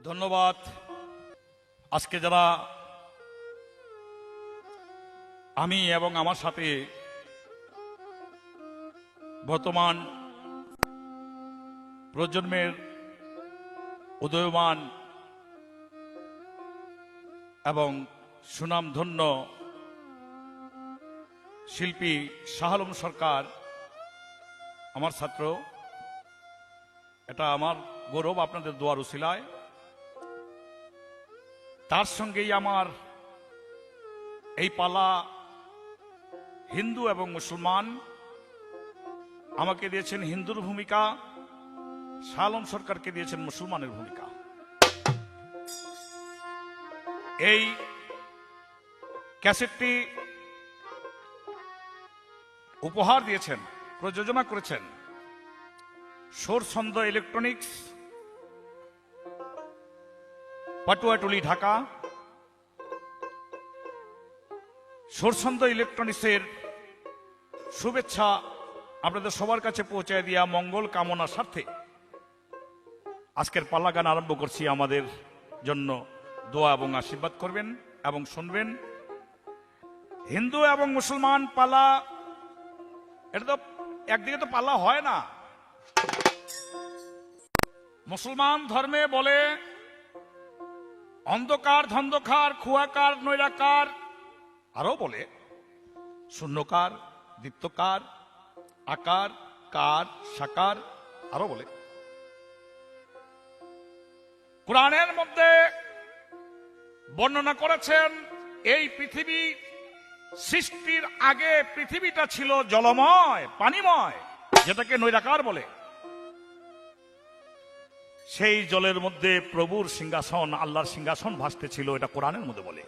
ধন্যবাদ। আজকে যারা আমি এবং আমার সাথে বর্তমান প্রজন্মের উদীয়মান এবং সুনামধন্য শিল্পী শাহ আলম সরকার আমার ছাত্র, এটা আমার গৌরব আপনাদের দোয়ার উসিলায়। তার সঙ্গেই আমার এই পালা হিন্দু এবং মুসলমান আমাকে দিয়েছেন হিন্দুর ভূমিকা, শাহ আলম সরকারকে দিয়েছেন মুসলমানের ভূমিকা। এই ক্যাসেটটি উপহার দিয়েছেন, প্রযোজনা করেছেন সুরছন্দ ইলেকট্রনিক্স, পাটুয়াটুলি, ঢাকা। সুরছন্দ ইলেকট্রনিক্সের শুভেচ্ছা আপনাদের সবার কাছে পৌঁছে দিয়া মঙ্গল কামনার স্বার্থে আজকের পাল্লা গান আরম্ভ করছি। আমাদের জন্য দোয়া এবং আশীর্বাদ করবেন এবং শুনবেন। হিন্দু এবং মুসলমান পালা, এটা তো একদিকে তো পাল্লা হয় না। মুসলমান ধর্মে বলে অন্ধকার, ধন্ধকার, খুয়াকার, নৈরাকার, আরো বলে শূন্যকার, দীপ্তকার, আকার, কার, সাকার, আরো বলে। কোরআনের মধ্যে বর্ণনা করেছেন এই পৃথিবী সৃষ্টির আগে পৃথিবীটা ছিল জলময়, পানিময়, যেটাকে নৈরাকার বলে। সেই জলের মধ্যে প্রভুর সিংহাসন, আল্লাহর সিংহাসন ভাসতে ছিল, এটা কোরআনের মধ্যে বলে।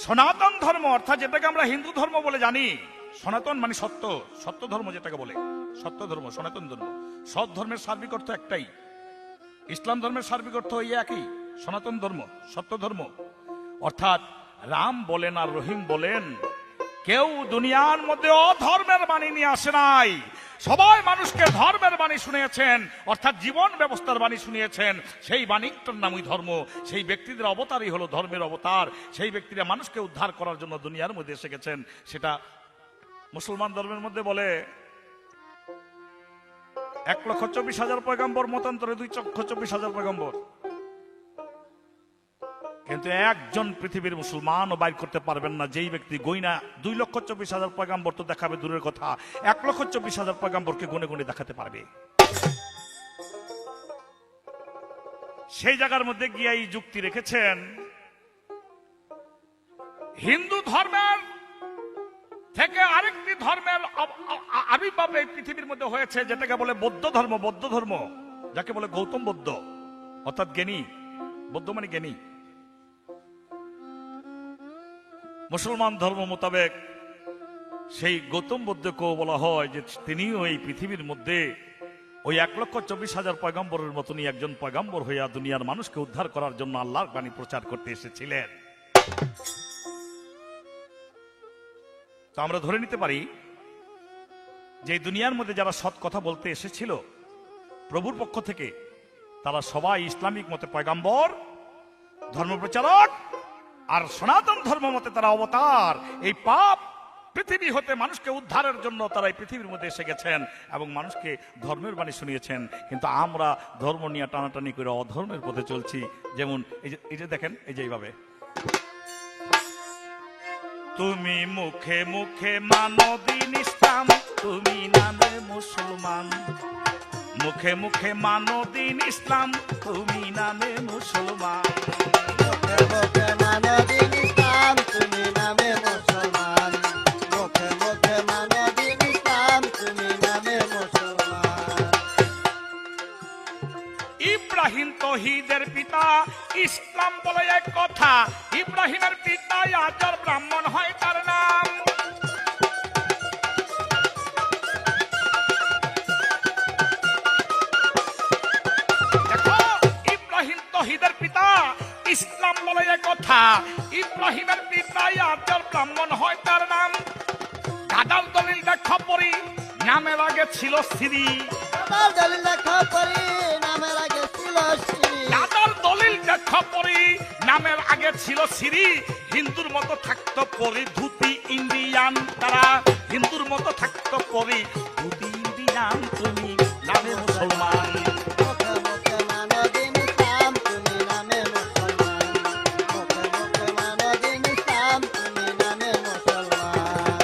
সনাতন ধর্ম অর্থাৎ যেটাকে আমরা হিন্দু ধর্ম বলে জানি, সনাতন মানে সত্য, সত্য ধর্ম যেটাকে বলে, সত্য ধর্ম, সনাতন ধর্ম। সৎ ধর্মের সার্বিক অর্থ একটাই, ইসলাম ধর্মের সার্বিক অর্থ এই একই, সনাতন ধর্ম, সত্য ধর্ম। অর্থাৎ রাম বলেন আর রহিম বলেন, কেউ দুনিয়ার মধ্যে অধর্মের বাণী নিয়ে আসে নাই, সবাই মানুষকে ধর্মের বাণী শুনিয়েছেন, অর্থাৎ জীবন ব্যবস্থার বাণী শুনিয়েছেন। সেই বাণীটার নামই ধর্ম। সেই ব্যক্তিদের অবতারই হলো ধর্মের অবতার। সেই ব্যক্তিরা মানুষকে উদ্ধার করার জন্য দুনিয়ার মধ্যে এসে গেছেন। সেটা মুসলমান ধর্মের মধ্যে বলে 1,24,000 পয়গম্বর, মতান্তরে 2,24,000 পয়গম্বর। কিন্তু একজন পৃথিবীর মুসলমানও বাইর করতে পারবেন না যেই ব্যক্তি গইনা 2,24,000 পয়গম্বর তো দেখাবে দূরের কথা, 1,24,000 পয়গম্বরকে গুনে গুনে দেখাতে পারবে। সেই জায়গার মধ্যে গিয়ে এই যুক্তি রেখেছেন, হিন্দু ধর্মের থেকে আরেকটি ধর্মের আবির্ভাব এই পৃথিবীর মধ্যে হয়েছে, যেটাকে বলে বৌদ্ধ ধর্ম। বৌদ্ধ ধর্ম যাকে বলে গৌতম বুদ্ধ, অর্থাৎ জ্ঞানী। বৌদ্ধ মানে জ্ঞানী। মুসলমান ধর্ম মোতাবেক সেই গৌতম বুদ্ধকেও বলা হয় যে তিনিও এই পৃথিবীর মধ্যে ওই 1,24,000 পয়গম্বরের মতনই একজন পয়গম্বর হইয়া দুনিয়ার মানুষকে উদ্ধার করার জন্য আল্লাহর বাণী প্রচার করতে এসেছিলেন। তো আমরা ধরে নিতে পারি যে দুনিয়ার মধ্যে যারা সৎ কথা বলতে এসেছিল প্রভুর পক্ষ থেকে, তারা সবাই ইসলামিক মতে পয়গম্বর, ধর্মপ্রচারক, আর সনাতন ধর্ম মতে তারা অবতার। এই পাপ পৃথিবী হতে মানুষকে উদ্ধারের জন্য তারা এই পৃথিবীর মধ্যে এসে গেছেন এবং মানুষকে ধর্মের বাণী শুনিয়েছেন। কিন্তু আমরা ধর্ম নিয়ে টানাটানি করে অধর্মের পথে চলছি। যেমন এই যে দেখেন, এই যে এইভাবে, তুমি মুখে মুখে মানো দ্বীন ইসলাম, তুমি নামে মুসলমান। মুখে মুখে মানো দ্বীন ইসলাম, তুমি নামে মুসলমান। মুখে মুখে মানো দ্বীন ইসলাম, তুমি নামে মুসলমান। মুখে মুখে মানো দ্বীন ইসলাম, তুমি নামে মুসলমান। ইব্রাহিম তৌহিদের পিতা, ইসলাম বলে এক কথা। ইব্রাহিমের পিতা আজর, ব্রাহ্মণ হয় তার নাম। দেখো, ইব্রাহিম তৌহিদের পিতা, ইসলাম বলে এক কথা। ইব্রাহিমের পিতা আজর, ব্রাহ্মণ হয় তার নাম। গাদার দলিল দেখা পড়ি, নামের আগে ছিল শ্রী। আমার দলিল লেখা পড়ি, পরি নামের আগে ছিল শ্রী, হিন্দুর মতো থাকতো পরি ধুতি ইন্ডিয়ান। তারা হিন্দুর মতো থাকতো পরি ধুতি ইন্ডিয়ান, তুমি নামে মুসলমান। মুখে মুখে মানো দিন ইসলাম, তুমি নামে মুসলমান। মুখে মুখে মানো দিন ইসলাম, তুমি নামে মুসলমান।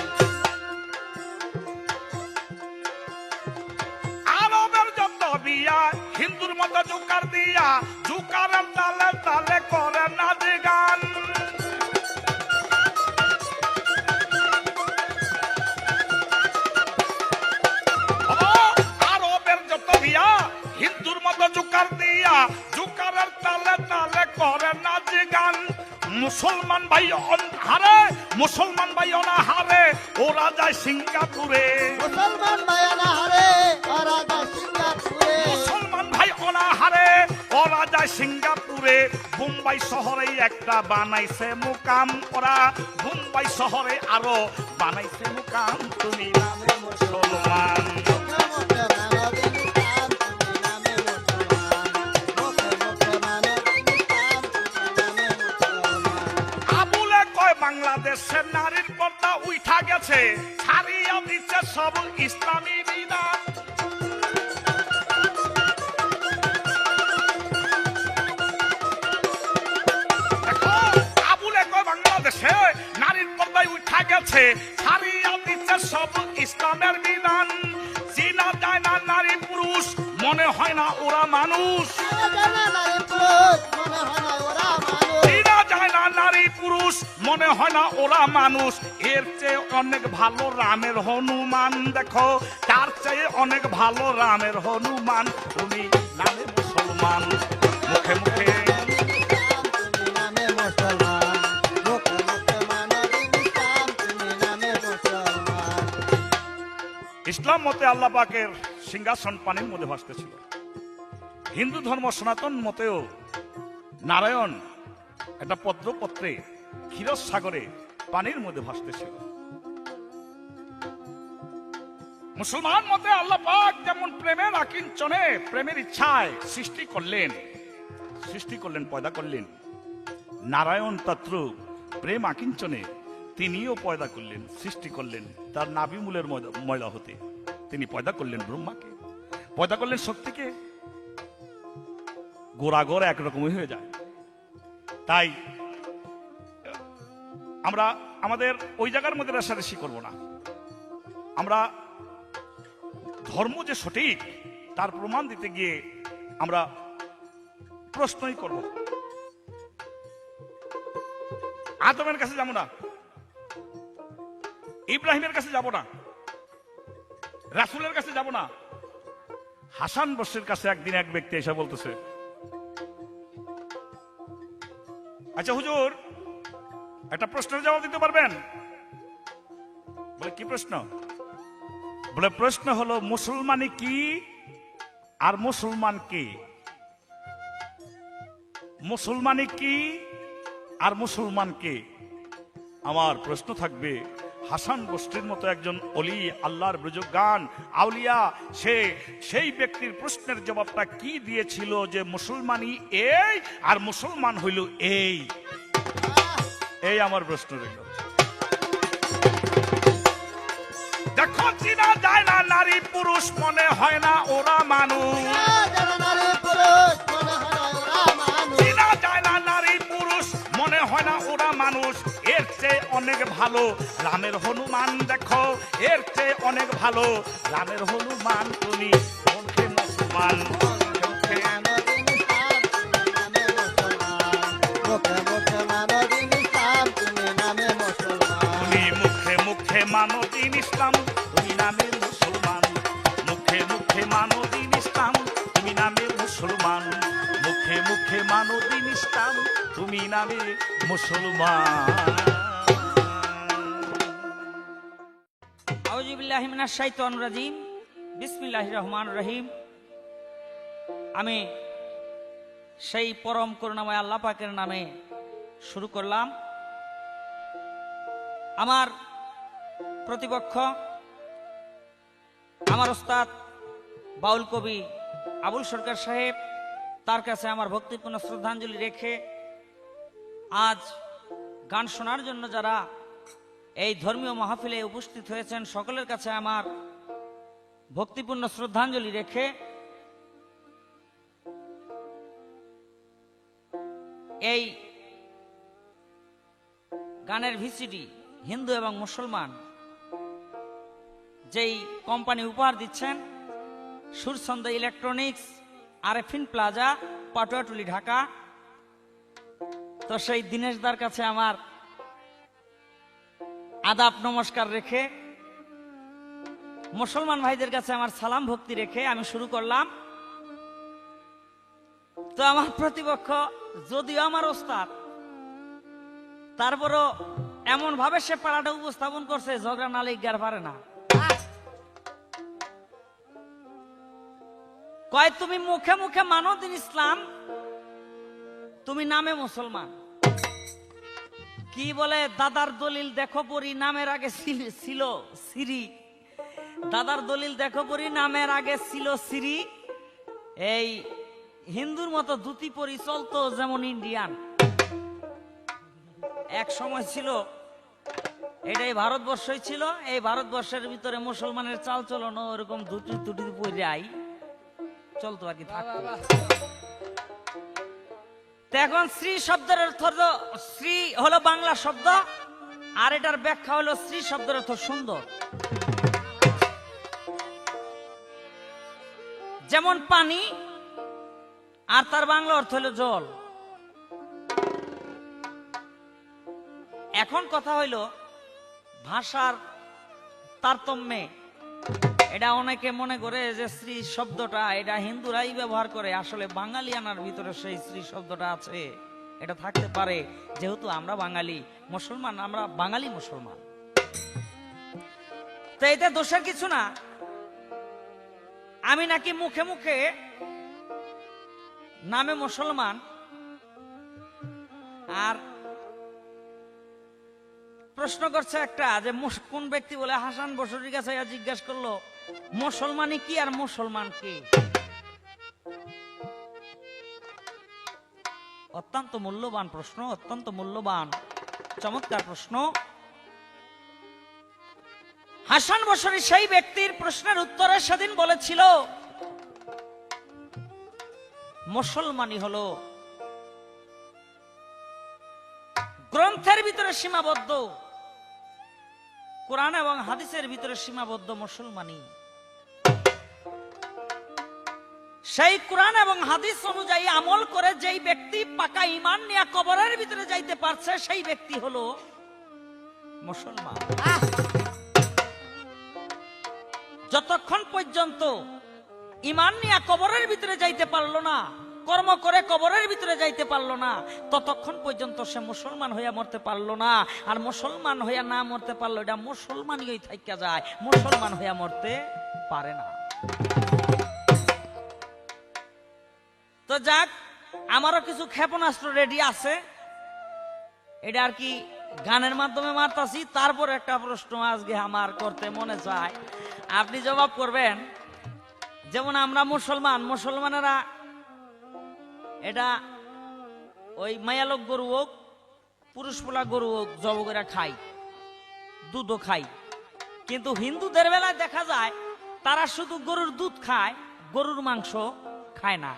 আরবের যত বিয়া হিন্দুর মতো জোকার দিয়া, জোকারের তালে তালে করে নাচ গান। আরবের যত বিয়া হিন্দুর মতো জোকার দিয়া, জোকারের তালে তালে করে নাচ গান। মুসলমান ভাই হারে, মুসলমান ভাই অনাহারে, ওরা যায় সিঙ্গাপুরে। মুসলমান মায়ানা হারে, ওরা যায় সিঙ্গাপুরে। মুসলমান ভাই অনাহারে, ওরা যায় সিঙ্গাপুরে। মুম্বাই শহরে একটা বানাইছে মুকাম, ওরা মুম্বাই শহরে আরো বানাইছে মুকাম, তুমি নামে মুসলমান। মুখে মুখে মানো দিন ইসলাম, তুমি নামে মুসলমান। মুখে মুখে মানো দিন ইসলাম, তুমি নামে মুসলমান। আবুলে কয় বাংলাদেশের নারীর পর্দা উঠা গেছে, ছাড়িয়া দিচ্ছে সব ইসলামী বিধান। দেখো, আবুলে কয় বাংলাদেশে নারীর পর্দায় উঠা গেছে, ছাড়িয়া দিচ্ছে সব ইসলামের বিধান। চিনা যায় না নারী পুরুষ, মনে হয় না ওরা মানুষ। জানা নারী পুরুষ, মনে হয় না ওরা মানুষ। চিনা যায় না নারী পুরুষ, মনে হয় না ওরা মানুষ। এর চেয়ে অনেক ভালো রামের হনুমান, দেখো তার চেয়ে অনেক ভালো রামের হনুমান, তুমি নামে মুসলমান। মুখে মুখে তুমি নামে মুসলমান। মুখে মুখে মানো দিন ইসলাম, তুমি নামে মুসলমান। ইসলাম মতে আল্লাহ পাকের সিংহাসন পানির মধ্যে ভাসতেছিল। হিন্দু ধর্ম সনাতন মতেও নারায়ণ একটা পদ্মপত্রে ক্ষীরসাগরে সাগরে পানির মধ্যে ভাসতেছিল। মুসলমান মতে আল্লাহ পাক যেমন প্রেমের আকিঞ্চনে প্রেমের ইচ্ছায় সৃষ্টি করলেন পয়দা করলেন, নারায়ণ তত্র প্রেম আকিঞ্চনে তিনিও পয়দা করলেন, সৃষ্টি করলেন তার নাভিমূলের ময়লা হতে। তিনি পয়দা করলেন ব্রহ্মাকে, পয়দা করলেন শক্তিকে। গোড়াগড় একরকমই হয়ে যায়। তাই আমরা আমাদের ওই জায়গার মধ্যে রেষারেষি করব না। আমরা ধর্ম যে সঠিক তার প্রমাণ দিতে গিয়ে আমরা প্রশ্নই করব। আদমের কাছে যাব না, ইব্রাহিমের কাছে যাব না, রাসূলের কাছে যাব না। হাসান বসরির কাছে একদিন এক ব্যক্তি এসে বলতেছে, আচ্ছা হুজুর, একটা প্রশ্নের জবাব দিতে পারবেন? বলে কি প্রশ্ন? বলে প্রশ্ন হলো মুসলমানি কি আর মুসলমান কি? মুসলমানি কি আর মুসলমান কে? আমার প্রশ্ন থাকবে, হাসান বসরির মতো একজন অলি, আল্লাহর বুজুর্গান আউলিয়া, সেই ব্যক্তির প্রশ্নের জবাবটা কি দিয়েছিল যে মুসলমানি এই আর মুসলমান হইল এই। এই আমার প্রশ্ন রইল। দেখো, চিনা যায় না নারী পুরুষ, মনে হয় না ওরা মানুষ। জানা নারী পুরুষ, মনে হয় না ওরা মানুষ। চিনা যায় না নারী পুরুষ, মনে হয় না ওরা মানুষ। এর চেয়ে অনেক ভালো রামের হনুমান, দেখো এর চেয়ে অনেক ভালো রামের হনুমান, তুমি মুখে মুসলমান। মুখে মানো দিন ইসলাম, তুমি নামে মুসলমান। মুখে মুখে মানো দিন ইসলাম, তুমি নামে মুসলমান। তুমি মুখে মুখে মানো দিন ইসলাম, তুমি নামে মুসলমান। মুখে মুখে মানো দিন ইসলাম, তুমি নামে মুসলমান। মুখে মুখে মানো দিন ইসলাম, তুমি নামে মুসলমান। আউযু বিল্লাহি মিনাশ শাইতানির রাজিম। বিসমিল্লাহির রহমানির রহিম। আমি সেই পরম করুণাময় আল্লাহ পাকের নামে শুরু করলাম। আমার প্রতিপক্ষ আমার ওস্তাদ বাউল কবি আবুল সরকার সাহেব, তার কাছে আমার ভক্তিপূর্ণ শ্রদ্ধাঞ্জলি রেখে আজ গান শোনার জন্য যারা এই ধর্মীয় মাহফিলে উপস্থিত হয়েছেন সকলের কাছে আমার ভক্তিপূর্ণ শ্রদ্ধাঞ্জলি রেখে এই গানের ভিসিডি হিন্দু এবং মুসলমান যেই কোম্পানি উপহার দিচ্ছেন সুরছন্দ ইলেকট্রনিক্স, আরেফিন প্লাজা, পাটুয়াটুলি, ঢাকা। তো সেই দিনেশদার কাছে আমার আদাব নমস্কার রেখে মুসলমান ভাইদের কাছে আমার সালাম ভক্তি রেখে আমি শুরু করলাম। তো আমার প্রতিপক্ষ যদিও আমার ওস্তাদ, তারপরও এমন ভাবে সে পাড়াটা উপস্থাপন করছে ঝগড়া না লেগে পারে না। কয় তুমি মুখে মুখে মানো দিন ইসলাম, তুমি নামে মুসলমান। কি বলে দাদার দলিল দেখো পড়ি নামের আগে ছিল সিরি, দাদার দলিল দেখো পড়ি নামের আগে ছিল সিরি। এই হিন্দুর মতো ধুতি পরি চলতো যেমন ইন্ডিয়ান। এক সময় ছিল, এটাই ভারতবর্ষই ছিল, এই ভারতবর্ষের ভিতরে মুসলমানের চাল চলনো ওরকম ধুতি টুটি পরে আই চলতো আর কি থাকতো। এখন শ্রী শব্দের অর্থ, শ্রী হলো বাংলা শব্দ, আর এটার ব্যাখ্যা হলো শ্রী শব্দের অর্থ সুন্দর। যেমন পানি, আর তার বাংলা অর্থ হলো জল। এখন কথা হইল ভাষার তারতম্যে এটা অনেকে মনে করে যে শ্রী শব্দটা এটা হিন্দুরাই ব্যবহার করে, আসলে বাঙালিয়ানার ভিতরে সেই শ্রী শব্দটা আছে, এটা থাকতে পারে। যেহেতু আমরা বাঙালি মুসলমান, আমরা বাঙালি মুসলমান, তো এতে দোষের কিছু না। আমি নাকি মুখে মুখে নামে মুসলমান, আর প্রশ্ন করছে একটা যে কোন ব্যক্তি বলে হাসান বসরির কাছে জিজ্ঞাসা করলো মুসলমানই কি আর মুসলমান কি। অত্যন্ত মূল্যবান প্রশ্ন, অত্যন্ত মূল্যবান চমৎকার প্রশ্ন। হাসান বসরি সেই ব্যক্তির প্রশ্নের উত্তরে সেদিন বলেছিল মুসলমানই হলো গ্রন্থের ভিতরে সীমাবদ্ধ, কোরআন এবং হাদিসের ভিতরে সীমাবদ্ধ মুসলমানই। সেই কোরআন এবং হাদিস অনুযায়ী আমল করে যেই ব্যক্তি পাকা ঈমান নিয়ে কবরের ভিতরে যাইতে পারছে সেই ব্যক্তি হলো মুসলমান। যতক্ষণ পর্যন্ত ঈমান নিয়ে কবরের ভিতরে যাইতে পারলো না, কর্ম করে কবরের ভিতরে যাইতে পারলো না, ততক্ষণ পর্যন্ত সে মুসলমান হইয়া মরতে পারলো না। আর মুসলমান হইয়া না মরতে পারলো, এটা মুসলমানই থাইকা যায়, মুসলমান হইয়া মরতে পারে না। তো যাক, আমারও কিছু ক্ষেপণাস্ত্র রেডি আছে, এটা আর কি গানের মাধ্যমে মারতাছি। তারপর একটা প্রশ্ন আজকে আমার করতে মনে চায়, আপনি জবাব করবেন। যেমন আমরা মুসলমান, মুসলমানেরা এটা ওই মায়ালোক গরু হোক পুরুষ পোলা গরু হোক জব করে খাই, দুধও খাই। কিন্তু হিন্দুদের বেলায় দেখা যায় তারা শুধু গরুর দুধ খায়, গরুর মাংস খায় না।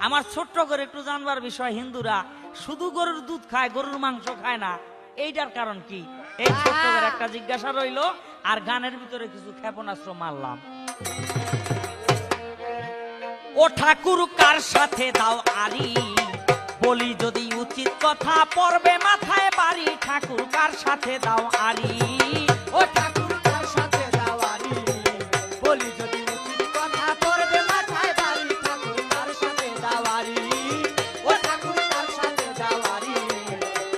আমার ছোট্ট করে একটু জানবার বিষয়, হিন্দুরা শুধু গরুর দুধ খায়, গরুর মাংস খায় না, এইটার কারণ কি? এই ছোট্ট করে একটা জিজ্ঞাসা রইল, আর গানের ভিতরে কিছু ক্ষেপণাস্ত্র মারলাম। ও ঠাকুর কার সাথে দাও আরি, বলি যদি উচিত কথা পড়বে মাথায় বাড়ি। ঠাকুর কার সাথে দাও আরি, ও ঠাকুর কার সাথে দাও আরি, বলি যদি উচিত কথা পড়বে মাথায় বাড়ি। ঠাকুর কার সাথে দাও আরি, ও ঠাকুর কার সাথে দাও আরি,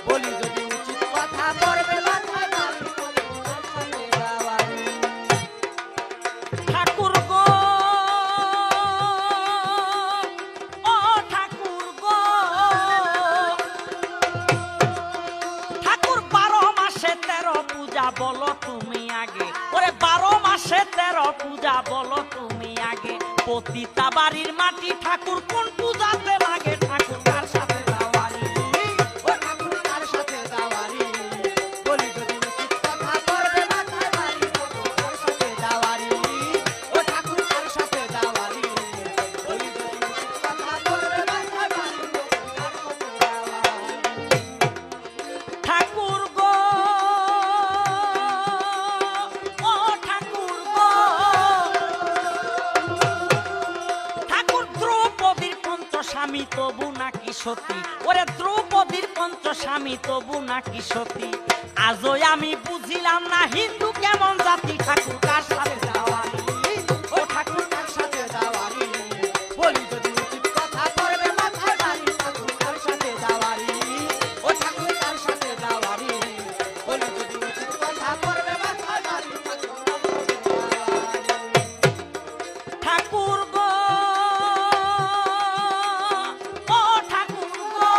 বলি যদি উচিত কথা পড়বে মাথায় বাড়ি। ঠাকুর কার সাথে দাও আরি। ঠাকুর গো, ও ঠাকুর গো, ঠাকুর 12 মাসে 13 পূজা বলো তুমি আগে। ওরে 12 মাসে 13 পূজা বলো তুমি আগে। পতিতা বাড়ির মাটি ঠাকুর কোন পূজাতে লাগে। ঠাকুর কার সাথে দাও আরি, ও ঠাকুর কার স্বামী তবু নাকি সতী, ওরে দ্রৌপদীর পঞ্চস্বামী তবু নাকি সতী। আজও আমি বুঝিলাম না হিন্দু কেমন জাতি, ঠাকুর কার সাথে দাওয়ারি ও ঠাকুর কার সাথে দাওয়ারি, বলি যদি উচিত কথা করবে মাথায় বাড়ি, ঠাকুর কার সাথে দাওয়ারি ও ঠাকুর কার সাথে দাওয়ারি, বলি যদি উচিত কথা করবে মাথায় বাড়ি, ঠাকুর কার সাথে দাওয়ারি। ঠাকুর গো, ও ঠাকুর গো,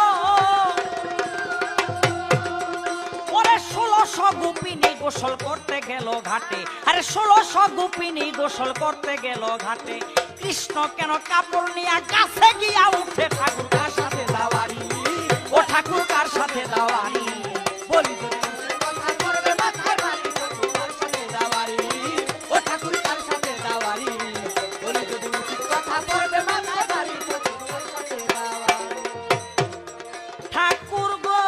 ওরে 1600 গোপিনী গোসল করতে গেল ঘাটে, আরে 1600 গোপিনী গোসল করতে গেল ঘাটে, কৃষ্ণ কেন কাপড় নিয়ে গাছে গিয়া উঠে, ঠাকুর কার সাথে দাওয়ারি ও ঠাকুর কার সাথে দাওয়ারি, বলি যদি উচিত কথা করবে মাথায় বাড়ি, ঠাকুর কার সাথে দাওয়ারি ও ঠাকুর কার সাথে দাওয়ারি, বলি যদি উচিত কথা করবে মাথায় বাড়ি, ঠাকুর কার সাথে দাওয়ারি। ঠাকুর গো,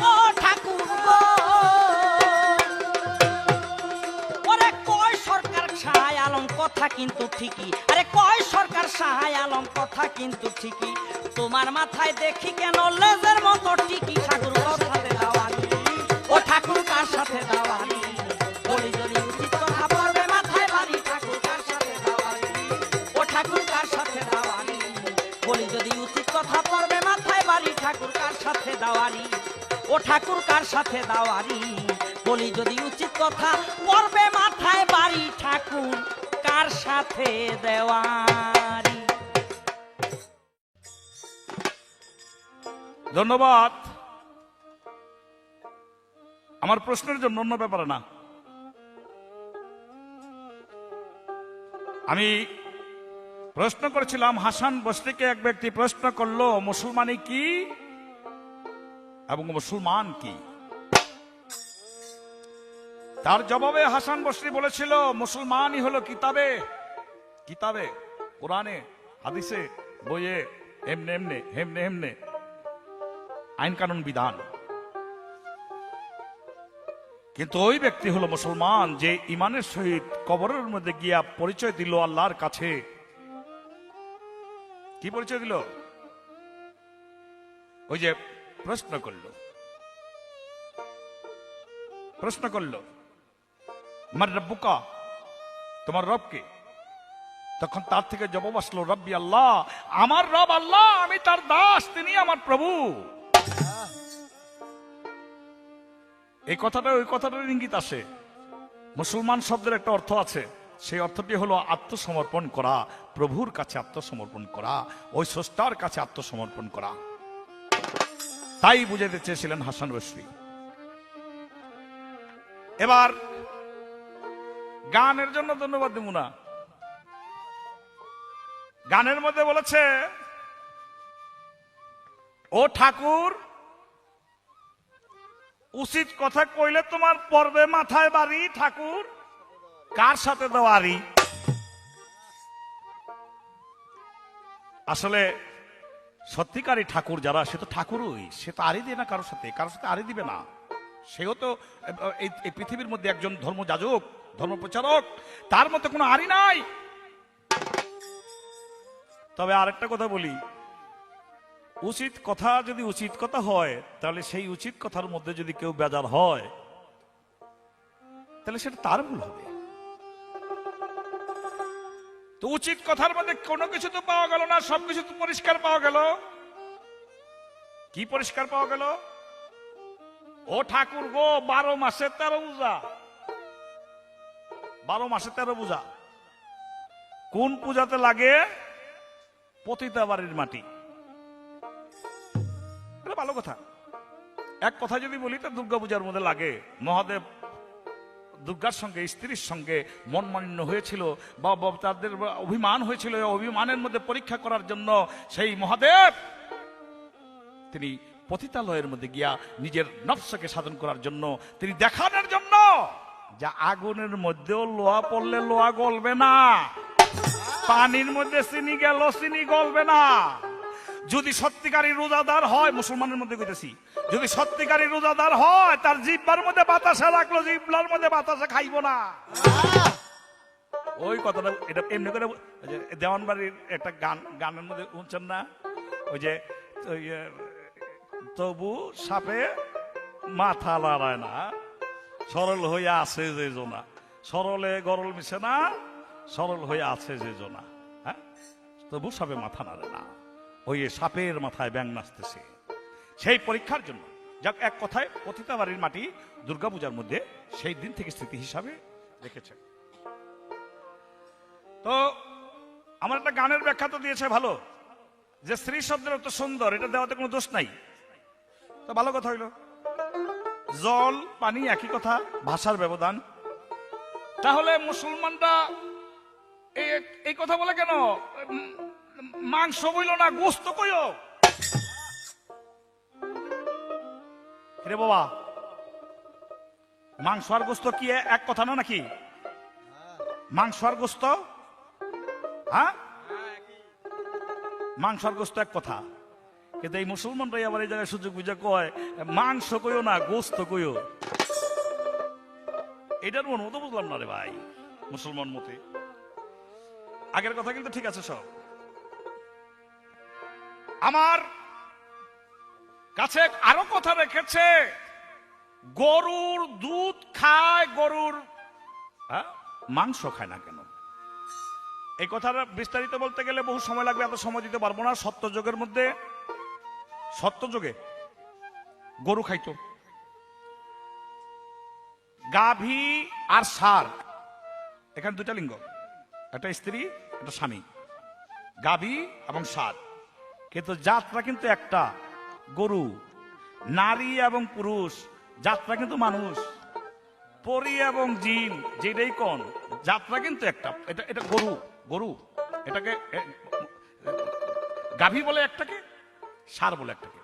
ও ঠাকুর গো, ওরে কয় সরকার শাহ আলম কথা কিন্তু ঠিকই, আরে কয় সরকার শাহ আলম কথা কিন্তু ঠিকই, তোমার মাথায় দেখি কেন লেজের মতো টিকি, ঠাকুর কার সাথে দাওয়ারি ও ঠাকুর কার সাথে দাওয়ারি, বলি যদি উচিত কথা পড়বে মাথায় বাড়ি, ঠাকুর কার সাথে দাওয়ারি ও ঠাকুর কার সাথে দাওয়ারি, বলি যদি উচিত কথা পড়বে মাথায় বাড়ি, ঠাকুর কার সাথে দাওয়ারি ও ঠাকুর কার সাথে দাওয়ারি, বলি যদি উচিত কথা পড়বে মাথায় বাড়ি, ঠাকুর কার সাথে দেওয়ারি। ধন্যবাদ। আমার প্রশ্নের জন্য অন্য ব্যাপারে না, আমি প্রশ্ন করেছিলাম হাসান বসরিকে এক ব্যক্তি প্রশ্ন করলো মুসলমানি কি এবং মুসলমান কি। তার জবাবে হাসান বসরি বলেছিল মুসলমানই হলো কিতাবে, কিতাবে কোরআনে হাদিসে বইয়ে এমনে এমনে হেমনে হেমনে আইন কানুন বিধান। কিন্তু ওই ব্যক্তি হলো মুসলমান যে ইমানের সহিত কবরের মধ্যে গিয়া পরিচয় দিল আল্লাহর কাছে। কি পরিচয় দিল? ওই যে প্রশ্ন করলো আমার রব্বুকা, তোমার রবকে? তখন তার থেকে জবাব আসলো রব্বি আল্লাহ, আমার রব আল্লাহ, আমি তার দাস, তিনি আমার প্রভু। এই কথাটা ওই কথাটার ইঙ্গিত আসে। মুসলমান শব্দের একটা অর্থ আছে, সেই অর্থটি হলো আত্মসমর্পণ করা, প্রভুর কাছে আত্মসমর্পণ করা, ওই স্রষ্টার কাছে আত্মসমর্পণ করা। তাই বুঝাতে চেয়েছিলেন হাসান বসরি। এবার গানের জন্য ধন্যবাদ দেব না। গানের মধ্যে বলেছে ও ঠাকুর উচিত কথা কইলে তোমার পর্বে মাথায় বাড়ি, ঠাকুর কার সাথে দেওয়ারি। আসলে সত্যিকারী ঠাকুর যারা, সে তো ঠাকুরই, সে তো আড়ি দেয় না কারোর সাথে, কারোর সাথে আড়ি দিবে না। সেও তো এই পৃথিবীর মধ্যে একজন ধর্মযাজক, ধর্মপ্রচারক, তার মধ্যে কোনো আড়ি নাই। তবে আরেকটা কথা বলি, উচিত কথা যদি উচিত কথা হয়, তাহলে সেই উচিত কথার মধ্যে যদি কেউ বেজার হয়, তাহলে সেটা তার ভুল হবে। তো উচিত কথার মধ্যে কোনো কিছু তো পাওয়া গেল না, সবকিছু তো পরিষ্কার পাওয়া গেল। কি পরিষ্কার পাওয়া গেল? ও ঠাকুর গো, 12 মাসে 13 পূজা, 12 মাসে 13 পূজা। কোন পূজাতে লাগে? পতিতা বাড়ির মাটি। এটা ভালো কথা। এক কথা যদি বলি তো দুর্গা পূজার মধ্যে লাগে। মহাদেব দুর্গার সঙ্গে, স্ত্রীর সঙ্গে মনমালিন্য হয়েছিল বা তাদের অভিমান হয়েছিল, অভিমানের মধ্যে পরীক্ষা করার জন্য সেই মহাদেব তিনি পতিতালয়ের মধ্যে গিয়া নিজের নফসকে সাধন করার জন্য, তিনি দেখানোর জন্য যা আগুনের মধ্যেও লোহা পড়লে লোহা গলবে না, পানির মধ্যে চিনি গেল চিনি গলবে না। যদি সত্যিকারী রোজাদার হয়, মুসলমানের মধ্যে কইতেছি, যদি সত্যিকারী রোজাদার হয়, তার জিহ্বার মধ্যে বাতাসা রাখলো, জিহ্বার মধ্যে বাতাসা খাইব না। ওই কথাটা এটা এমনি করে ওই যে দেওয়ানবাড়ির একটা গানের মধ্যে শুনছেন না, ওই যে ওই, তবু সাপে মাথা লড়ায় না, সরল হইয়া আছে যে জোনা, সরলে গরল মিশে না, সরল হইয়া আছে যে জোনা। হ্যাঁ, তবু সাপে মাথা নাড়ে না, ওই সাপের মাথায় ব্যাং নাচতেছে। সেই পরীক্ষার জন্য যাক, এক কথায় পতিতাবাড়ির মাটি দুর্গাপূজার মধ্যে সেই দিন থেকে স্মৃতি হিসাবে রেখেছে। তো আমার একটা গানের ব্যাখ্যা তো দিয়েছে ভালো, যে স্ত্রী শব্দের অর্থ সুন্দর, এটা দেওয়াতে কোনো দোষ নাই। তো ভালো কথা হইল, জল পানি একই কথা, ভাষার ব্যবধান। তাহলে মুসলমানরা এই কথা বলে কেন? মাংস বইল না, গোস্ত কইও। রে বাবা, মাংস আর গোস্ত কি এক কথা না নাকি? মাংস আর গোস্ত, হ্যাঁ, মাংস আর গোস্ত এক কথা। কিন্তু এই মুসলমানরাই আবার এই জায়গায় সুযোগ বুঝে কয় মাংস কইও না, গোস্ত কইও। এটার মন মতো বুঝলাম না রে ভাই, মুসলমান মতে। আগের কথা কিন্তু ঠিক আছে সব। আমার কাছে আরো কথা রেখেছে, গরুর দুধ খায়, গরুর মাংস খায় না কেন? এই কথাটা বিস্তারিত বলতে গেলে বহু সময় লাগবে, এত সময় দিতে পারবো না। সত্যযুগের মধ্যে, সত্যযুগে গরু খাইতো, গাভী আর ষাঁড়, এখানে দুটা লিঙ্গ, একটা স্ত্রী একটা স্বামী, গাভী এবং ষাঁড়। কিন্তু জাতটা কিন্তু একটা, গরু। নারী এবং পুরুষ, জাতটা কিন্তু মানুষ। পরি এবং জিন, যেটাই কোন, জাতটা কিন্তু একটা। এটা এটা গরু, গরু। এটাকে গাভী বলে একটাকে, ষাঁড় বলে একটাকে।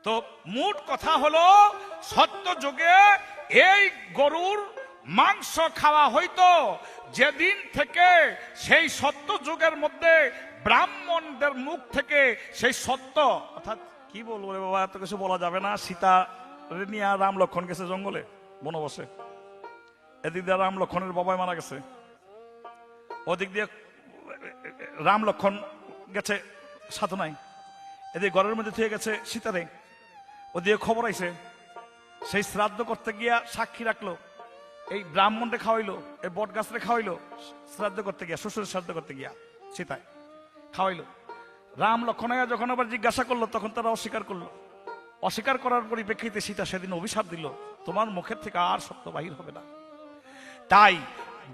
তো মোট কথা হলো, সত্য যুগে এই গরুর মাংস খাওয়া হইতো যেদিন থেকে সেই সত্য যুগের মধ্যে ব্রাহ্মণদের মুখ থেকে সেই সত্য, অর্থাৎ কি বলবো রে বাবা, এত কিছু বলা যাবে না। সীতা নিয়ে রাম লক্ষণ গেছে জঙ্গলে বনবাসে, এদিক দিয়ে রাম লক্ষণের বাবাই মারা গেছে, ওদিক দিয়ে রাম লক্ষণ গেছে সাধনায়, এদিকে ঘরের মধ্যে থেকে গেছে সীতারে, ওদিকে খবর আইছে। সেই শ্রাদ্ধ করতে গিয়া সাক্ষী রাখলো, এই ব্রাহ্মণরে খাওয়াইলো, এই বট গাছরে খাওয়াইলো, শ্রাদ্ধ করতে গিয়া, শ্বশুরের শ্রাদ্ধ করতে গিয়া সীতায় খাওয়াইলো। রাম লক্ষণ যখন আবার জিজ্ঞাসা করলো, তখন তারা অস্বীকার করলো। অস্বীকার করার পরিপ্রেক্ষিতে সীতা সেদিন অভিশাপ দিল, তোমার মুখের থেকে আর সত্য বাহির হবে না। তাই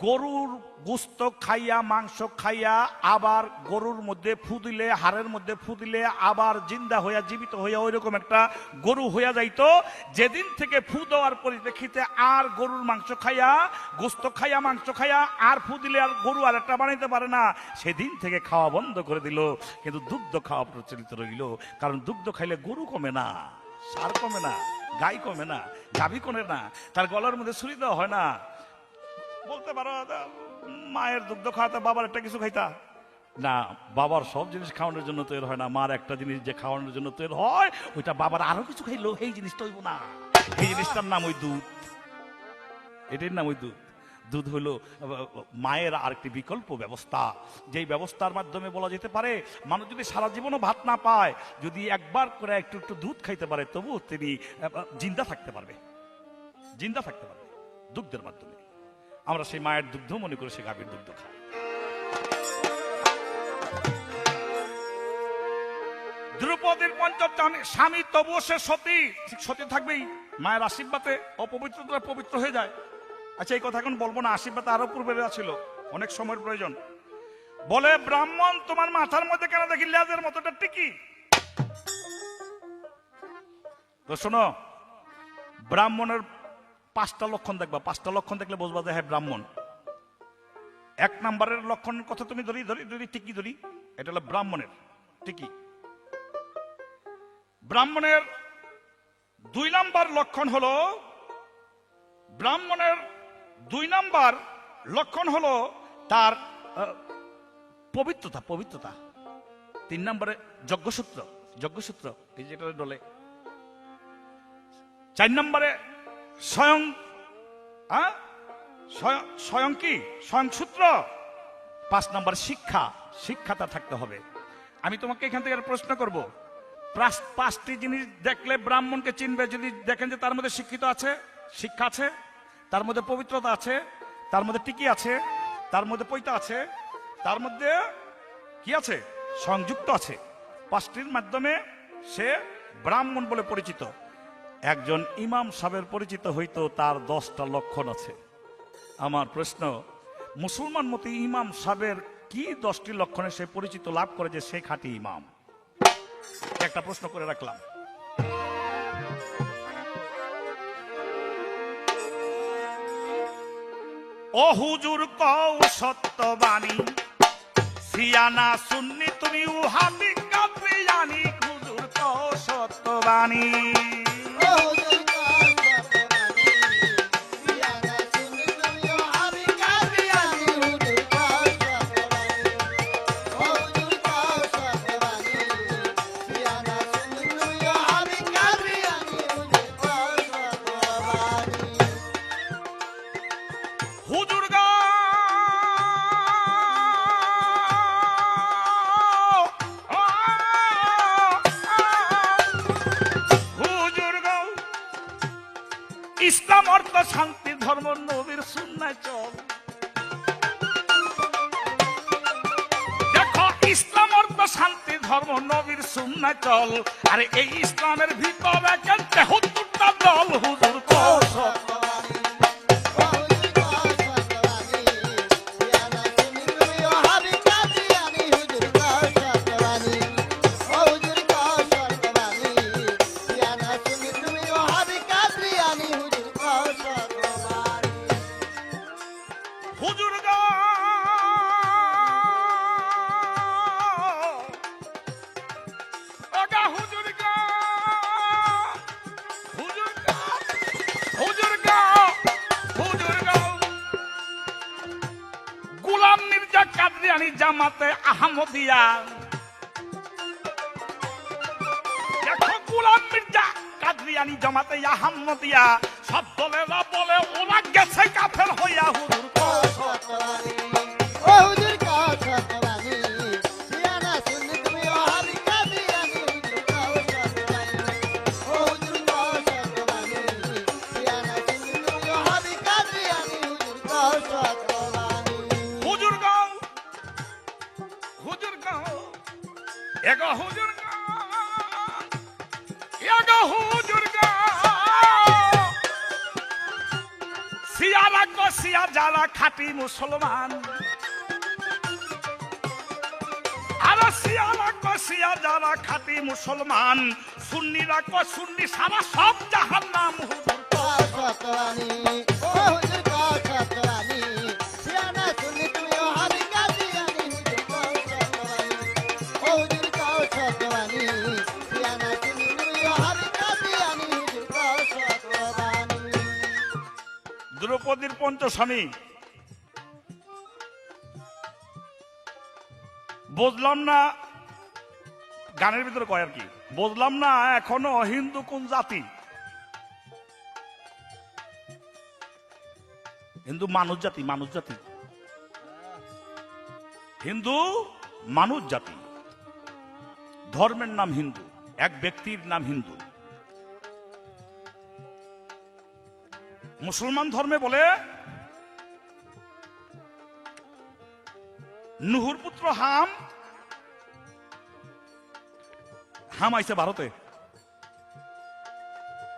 গরুর গোস্ত খাইয়া, মাংস খাইয়া, আবার গরুর মধ্যে ফু দিলে, হাড়ের মধ্যে ফু দিলে আবার জিন্দা হইয়া, জীবিত হইয়া ওই রকম একটা গরু হইয়া যাইতো। যেদিন থেকে ফু দেওয়ার পরিপ্রেক্ষিতে আর গরুর মাংস খাইয়া, গোস্ত খাইয়া, মাংস খাইয়া আর ফু দিলে আর গরু আর একটা বানাইতে পারে না, সেদিন থেকে খাওয়া বন্ধ করে দিল। কিন্তু দুগ্ধ খাওয়া প্রচলিত রইল, কারণ দুগ্ধ খাইলে গরু কমে না, ষাঁড় কমে না, গাই কমে না, গাভী কমে না, তার গলার মধ্যে ছুরি দেওয়া হয় না। বলতে পারো মায়ের দুগ্ধ খাওয়াতে বাবার একটা কিছু খাইতা না, বাবার সব জিনিস খাওয়ানোর জন্য তৈরি হয় না, মার একটা জিনিস যে খাওয়ানোর জন্য তৈরি হয়, ওইটা বাবার আরো কিছু খাইলো, এই জিনিসটা হইব না। এই জিনিসটার নাম ওই দুধ, এটির নাম ওই দুধ। দুধ হলো মায়ের আরেকটি বিকল্প ব্যবস্থা, যেই ব্যবস্থার মাধ্যমে বলা যেতে পারে মানুষ যদি সারা জীবনও ভাত না পায়, যদি একবার করে একটু একটু দুধ খাইতে পারে, তবু তিনি জিন্দা থাকতে পারবে, জিন্দা থাকতে পারবে দুগ্ধের মাধ্যমে। আমরা সেই মায়ের দুগ্ধ মনে করে সে গাভীর দুগ্ধ খাই। দ্রৌপদীর পঞ্চম স্বামী, তবুও সে সতী, সতী থাকবেই। মায়ের আশীর্বাদে অপবিত্রতা পবিত্র হয়ে যায়। আচ্ছা, এই কথা এখন বলবো না, আশীর্বাদ আরো পূর্বে ছিল, অনেক সময়ের প্রয়োজন। বলে, ব্রাহ্মণ তোমার মাথার মধ্যে কেন দেখি লেজের মতোটা টিকি? তো শোনো, ব্রাহ্মণের 5টা লক্ষণ দেখবা, 5টা লক্ষণ দেখলে বুঝবা যে হ্যাঁ ব্রাহ্মণ। 1 নম্বরের লক্ষণের কথা তুমি ধরি টিকি ধরি, এটা হলো ব্রাহ্মণের টিকি। ব্রাহ্মণের 2 নম্বর লক্ষণ হলো, ব্রাহ্মণের 2 নম্বর লক্ষণ হলো তার পবিত্রতা, পবিত্রতা। 3 নম্বরে যজ্ঞসূত্র, যজ্ঞসূত্র এই যেটা ডলে। 4 নম্বরে স্বয়ং স্বয়ং কি স্বয়ং সূত্র। 5 নম্বর শিক্ষা, শিক্ষাটা থাকতে হবে। আমি তোমাকে এখান থেকে একটা প্রশ্ন করব, 5টি জিনিস দেখলে ব্রাহ্মণকে চিনবে যদি দেখেন যে তার মধ্যে শিক্ষিত আছে, শিক্ষা আছে, তার মধ্যে পবিত্রতা আছে, তার মধ্যে টিকি আছে, তার মধ্যে পৈতা আছে, তার মধ্যে কি আছে, সংযুক্ত আছে। 5টির মাধ্যমে সে ব্রাহ্মণ বলে পরিচিত। একজন ইমাম সাহেবের পরিচিত হইতো তার 10টা লক্ষণ আছে। আমার প্রশ্ন, মুসলমান মতে ইমাম সাহেবের কি 10টি লক্ষণে সে পরিচিত লাভ করে যে সে খাঁটি ইমাম? একটা প্রশ্ন করে রাখলাম। ও হুজুর কও সত্যবাণী, সিয়ানা সুন্নি তুমি উহাবি কাদিয়ানি, হুজুর কও সত্যবাণী। হুজুর গো হুজুর গো, ইসলাম অর্থ শান্তি ধর্ম নবীর সুন্নাহ চল। দেখো ইসলাম অর্থ শান্তি ধর্ম নবীর সুন্নাহ চল, আর এই ইসলামের ভিতরে কেন 73টা দল। হুজুর কও সত্যবাণী। হুজুর গো ওগা হুজুর গো, হুজুর গো, হুজুর গো, হুজুর গো, গোলাম মির্জা কাদিয়ানী জামাতে আহমদিয়া। দেখো গোলাম মির্জা কাদিয়ানী জামাতে আহমদিয়া সব দলেরা বলে ওরা গেছে কাফের হইয়া। হুজুর কও সত্যবাণী। হুজুর গো, হুজুর গো, এগো হুজুর গো, এগো হুজুর গো, সিয়ারা গো সিয়া যারা খাঁটি মুসলমান, আর সিয়ারা গো সিয়া যারা খাঁটি মুসলমান, সুন্নিরা গো সুন্নি সারা সব জাহান্নাম। হুজুর কও সত্যবাণী, ও হুজুর কও সত্যবাণী, সিয়ানা সুন্নি তুমি ওহাবি কাদিয়ানী, হুজুর কও সত্যবাণী, ও হুজুর কও সত্যবাণী, সিয়ানা সুন্নি তুমি ওহাবি কাদিয়ানী, হুজুর কও সত্যবাণী। দ্রৌপদীর পঞ্চস্বামী, বুঝলাম না গানের ভিতরে কয় আর কি, বুঝলাম না এখনো হিন্দু কোন জাতি? হিন্দু মানুষ জাতি, মানুষ জাতি, হিন্দু মানুষ জাতি। ধর্মের নাম হিন্দু, এক ব্যক্তির নাম হিন্দু। মুসলমান ধর্মে বলে নুহুর পুত্র হাম, হাম আইছে ভারতে।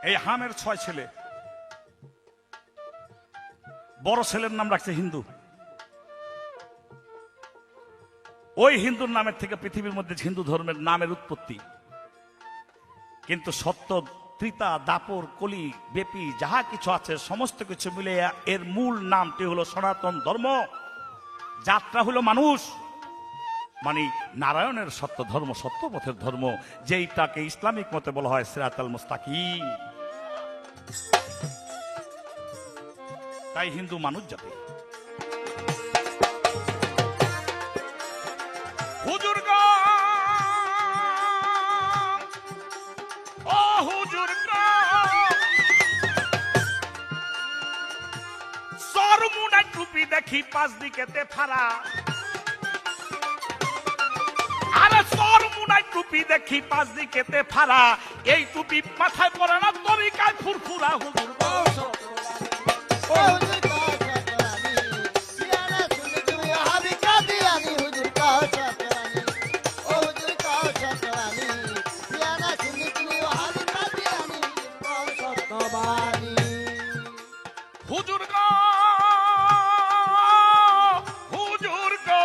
এই হামের 6 ছেলে, বড় ছেলের নাম রাখছে হিন্দু। ওই হিন্দুর নামের থেকে পৃথিবীর মধ্যে হিন্দু ধর্মের নামের উৎপত্তি। কিন্তু সত্য, ত্রিতা, দাপর, কলি, বেপি যাহা কিছু আছে সমস্ত কিছু মিলে এর মূল নামটি হলো সনাতন ধর্ম। যাত্রা হলো মানুষ, মানে নারায়ণের সত্য ধর্ম, সত্য পথের ধর্ম, যেইটাকে ইসলামিক মতে বলা হয় সিরাতাল মুস্তাকিম। তাই হিন্দু মানুষ জাতি। হুজুর গো, ও হুজুর গো, সরমুনা দেখি পাঁচ দিকেতে ফাড়া, আরে সর মুনাই টুপি দেখি পাঁচ দিকেতে ফাড়া, এই টুপি মাথায় পরে না তরিকায় ফুরফুরা হুজুর গো হুজুর গো হুজুর গো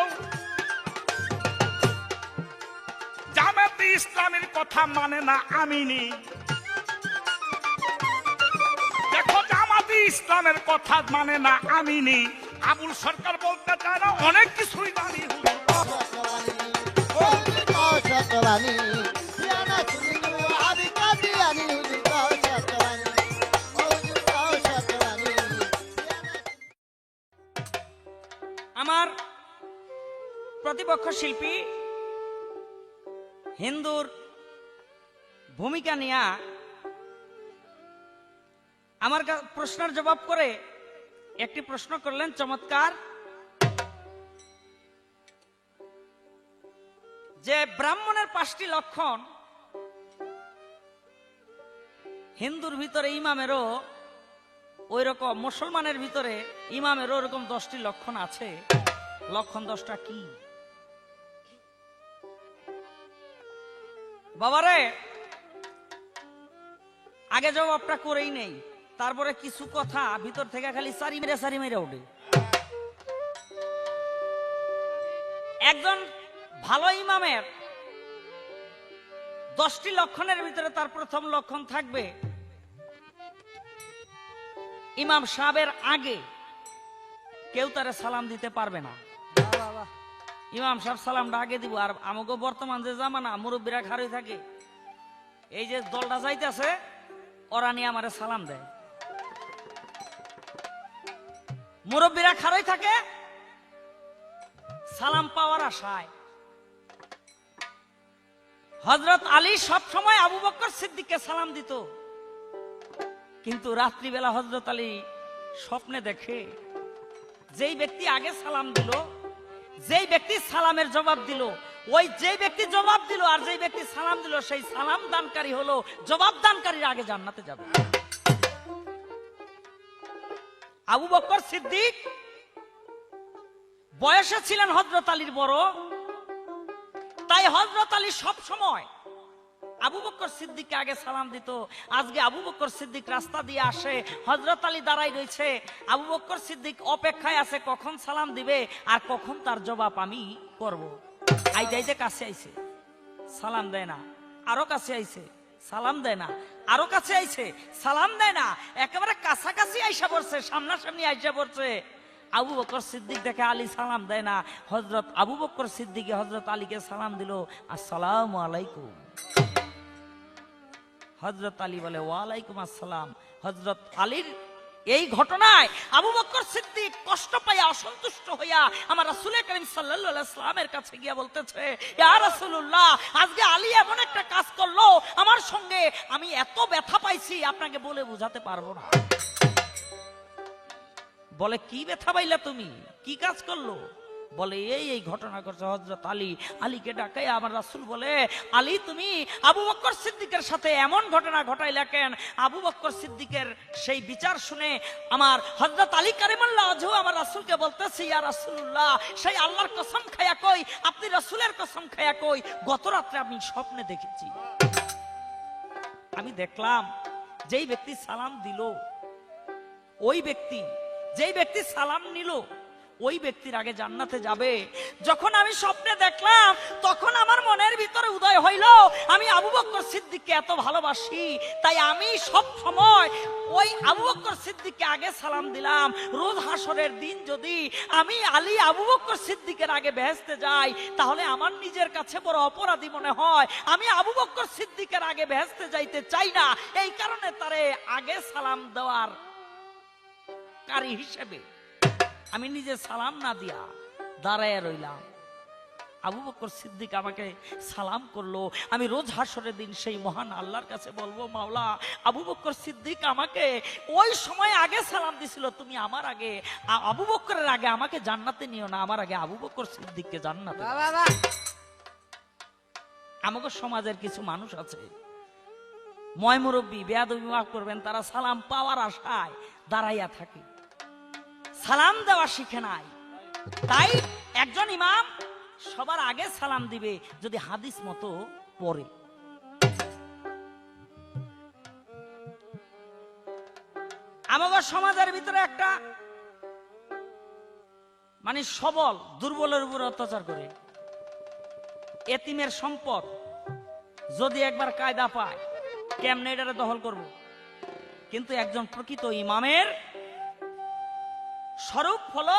জামাতে ইসলামের কথা মানে না আমিনি, দেখো জামাতে ইসলামের কথা মানে না আমিনি, আবুল সরকার বলতে চায় না অনেক কিছুই জানি আমার প্রতিপক্ষ শিল্পী হিন্দুর ভূমিকা নিয়ে আমার প্রশ্নের জবাব করে একটি প্রশ্ন করলেন চমৎকার, যে ব্রাহ্মণের 5টি লক্ষণ হিন্দুর ভিতরে ইমামেরও ওই রকম, মুসলমানের ভিতরে ইমামেরও ওরকম 10টি লক্ষণ আছে, লক্ষণ 10টা কি? বাবারে আগে জবাবটা করেই নেই, তারপরে কিছু কথা ভিতর থেকে খালি সারি মেরে ওঠে। একজন ভালো ইমামের 10টি লক্ষণের ভিতরে তার প্রথম লক্ষণ থাকবে, ইমাম সাহেবের আগে কেউ তারে সালাম দিতে পারবে না। ইমাম সাহেব সালামটা আগে দিব। আর আমাকে বর্তমান যে জামানা মুরব্বীরা খাড়ি থাকে, এই যে দলটা যাইতেছে ওরা নিয়ে আমারে সালাম দেয়, মুরব্বীরা খাড়াই থাকে সালাম পাওয়ার আশায়। হযরত আলী সব সময় আবু বকর সিদ্দিককে সালাম দিত, কিন্তু রাত্রিবেলা হযরত আলী স্বপ্নে দেখে যেই ব্যক্তি আগে সালাম দিল, যেই ব্যক্তি সালামের জবাব দিল, ওই যে ব্যক্তি জবাব দিল আর যেই ব্যক্তি সালাম দিল, সেই সালাম দানকারী হলো জবাব দানকারীর আগে জান্নাতে যাবে। আবু বকর সিদ্দিক বয়সে ছিলেন হযরত আলীর বড়, তাই হযরত আলী সব সময় আবু বকর সিদ্দিককে আগে সালাম দিত। আজকে আবু বকর সিদ্দিক রাস্তা দিয়ে আসে, হযরত আলী দাঁড়াই রয়েছে, আবু বকর সিদ্দিক অপেক্ষায় আছে কখন সালাম দিবে আর কখন তার জবাব আমি করব। আইতে কাছে আইছে, সালাম দেয় না, আরো কাছে আইছে, সালাম দেয় না, আরো কাছে আইছে, সালাম দেয় না, একেবারে কাছাকাছি আইসা পড়ছে, সামনাসামনি আইসা পড়ছে। আবু বকর সিদ্দিক দেখে আলী সালাম দেয় না, হযরত আবু বকর সিদ্দিকে হযরত আলীকে সালাম দিল, আসসালামু আলাইকুম। হযরত আলী বলে ওয়ালাইকুম আসসালাম। হযরত আলীর এই ঘটনায় আবু বকর সিদ্দিক কষ্ট পাইয়া, অসন্তুষ্ট হইয়া আমার রাসূল করিম সাল্লাল্লাহু আলাইহি সাল্লামের কাছে গিয়া বলতেছে, ইয়া রাসূলুল্লাহ, আজকে আলী এমন একটা কাজ করলো আমার সঙ্গে, আমি এত ব্যথা পাইছি আপনাকে বলে বোঝাতে পারবো না। বলে কি ব্যথা পাইলা তুমি, কি কাজ করলো? বলে এই ঘটনা করছে। হযরত আলীকে ডাকাই আমার রাসূল বলে, আলী তুমি আবু বকর সিদ্দিকের সাথে এমন ঘটনা ঘটাইলা কেন? আবু বকর সিদ্দিকের সেই বিচার শুনে আমার হযরত আলী কারিমুল্লাহ ওয়াজহু আমার রাসূলকে বলতেছে, ইয়া রাসূলুল্লাহ, সেই আল্লাহর কসম খায়া কই, আপনি রাসূলের কসম খায়া কই, গত রাতে আমি স্বপ্নে দেখেছি, আমি দেখলাম যেই ব্যক্তি সালাম দিল, ওই ব্যক্তি যেই ব্যক্তি সালাম নিল, ওই ব্যক্তির আগে জান্নাতে যাবে। যখন আমি স্বপ্নে দেখলাম তখন আমার মনের ভিতরে উদয় হইল, আমি আবু বকর সিদ্দিককে এত ভালোবাসি, তাই আমি সব সময় ওই আবু বকর সিদ্দিককে আগে সালাম দিলাম। রোজ হাসরের দিন যদি আমি আলী আবু বকর সিদ্দিকের আগে বেহেশতে যাই, তাহলে আমার নিজের কাছে বড় অপরাধী মনে হয়। আমি আবু বকর সিদ্দিকের আগে বেহেশতে যাইতে চাই না, এই কারণে তারে আগে সালাম দেওয়ার কারী হিসেবে আমি নিজে সালাম না দিয়া দাঁড়ায় রইলাম। আবু বকর সিদ্দিক আমাকে সালাম করলো, আমি রোজ হাসরের দিন সেই মহান আল্লাহর কাছে বলবো, মাওলা আবু বকর সিদ্দিক আমাকে ওই সময় আগে সালাম দিছিল, তুমি আমার আগে আবু বকরের আগে আমাকে জান্নাতে নিও না, আমার আগে আবু বকর সিদ্দিককে জান্নাতে দাও। বাবা আমাকে সমাজের কিছু মানুষ আছে, ময় মুরব্বী বেয়াদবি মাফ করবেন, তারা সালাম পাওয়ার আশায় দাঁড়াইয়া থাকে, সালাম দেওয়া শিখে নাই। তাই একজন ইমাম সবার আগে সালাম দিবে যদি হাদিস মতো পড়ে। আমাদের সমাজের ভিতরে একটা মানে সবল দুর্বলের উপর অত্যাচার করে, এতিমের সম্পদ যদি একবার কায়দা পায় কেমনে এটারে দখল করব। কিন্তু একজন প্রকৃত ইমামের স্বরূপ হলো,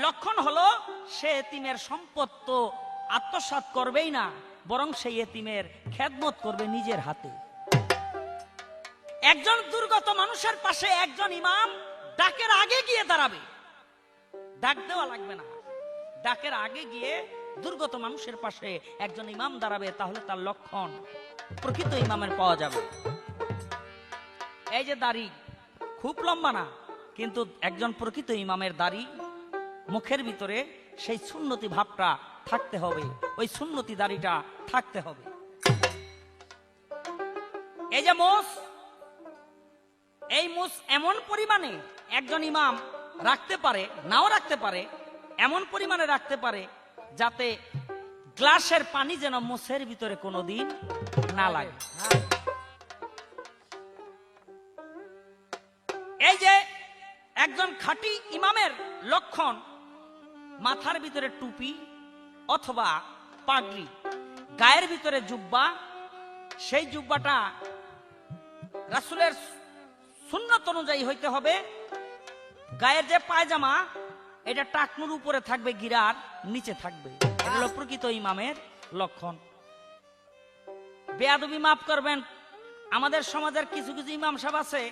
লক্ষণ হলো, সে এতিমের সম্পদ তো আত্মসাৎ করবেই না, বরং সেই এতিমের খেদমত করবে নিজের হাতে। একজন দুর্গত মানুষের পাশে একজন ইমাম ডাকের আগে গিয়ে দাঁড়াবে, ডাক দেওয়া লাগবে না, ডাকের আগে গিয়ে দুর্গত মানুষের পাশে একজন ইমাম দাঁড়াবে, তাহলে তার লক্ষণ প্রকৃত ইমামের পাওয়া যাবে। এই যে দাড়ি খুব লম্বা না, কিন্তু একজন প্রকৃত ইমামের দাড়ি মুখের ভিতরে সেই সুন্নতি ভাবটা থাকতে হবে, ওই সুন্নতি দাড়িটা থাকতে হবে। এই যে মোষ, এই মোষ এমন পরিমাণে একজন ইমাম রাখতে পারে, নাও রাখতে পারে, এমন পরিমাণে রাখতে পারে যাতে গ্লাসের পানি যেন মোষের ভিতরে কোনোদিন না লাগে। এই যে একজন খাঁটি ইমামের লক্ষণ, মাথার ভিতরে টুপি অথবা পাগড়ি, গায়ের ভিতরে জুব্বা, সেই জুব্বাটা রাসূলের সুন্নত অনুযায়ী হইতে হবে। গায়ের যে পায়জামা, এটা টাকনুর উপরে থাকবে, গিরার নিচে থাকবে। এটা হলো প্রকৃত ইমামের লক্ষণ। বেয়াদবি মাফ করবেন, আমাদের সমাজের কিছু কিছু ইমাম সাহেব আছে,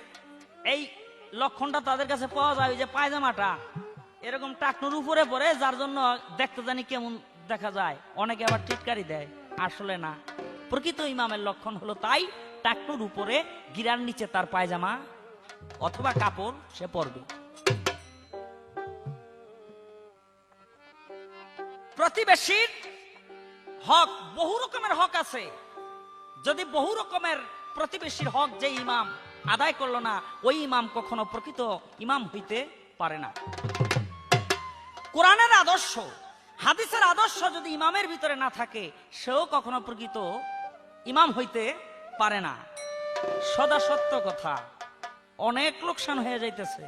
এই লক্ষণটা তাদের কাছে পাওয়া যায়, ওই যে পায়জামাটা এরকম টাকনুর উপরে পরে, যার জন্য দেখতে জানি কেমন দেখা যায়, অনেকে আবার টিটকারি দেয়, আসলে না। প্রকৃত ইমামের লক্ষণ হলো তাই, টাকনুর উপরে গিরার নিচে তার পায়জামা অথবা কাপড় সে পরবে। প্রতিবেশীর হক, বহু রকমের হক আছে, যদি বহু রকমের প্রতিবেশীর হক যে ইমাম আদায় করলো না, ওই ইমাম কখনো প্রকৃত ইমাম হইতে পারে না। কোরআনের আদর্শ, হাদিসের আদর্শ যদি ইমামের ভিতরে না থাকে, সেও কখনো প্রকৃত ইমাম হইতে পারে না। সদা সত্য কথা, অনেক লোকসান হয়ে যাইতেছে,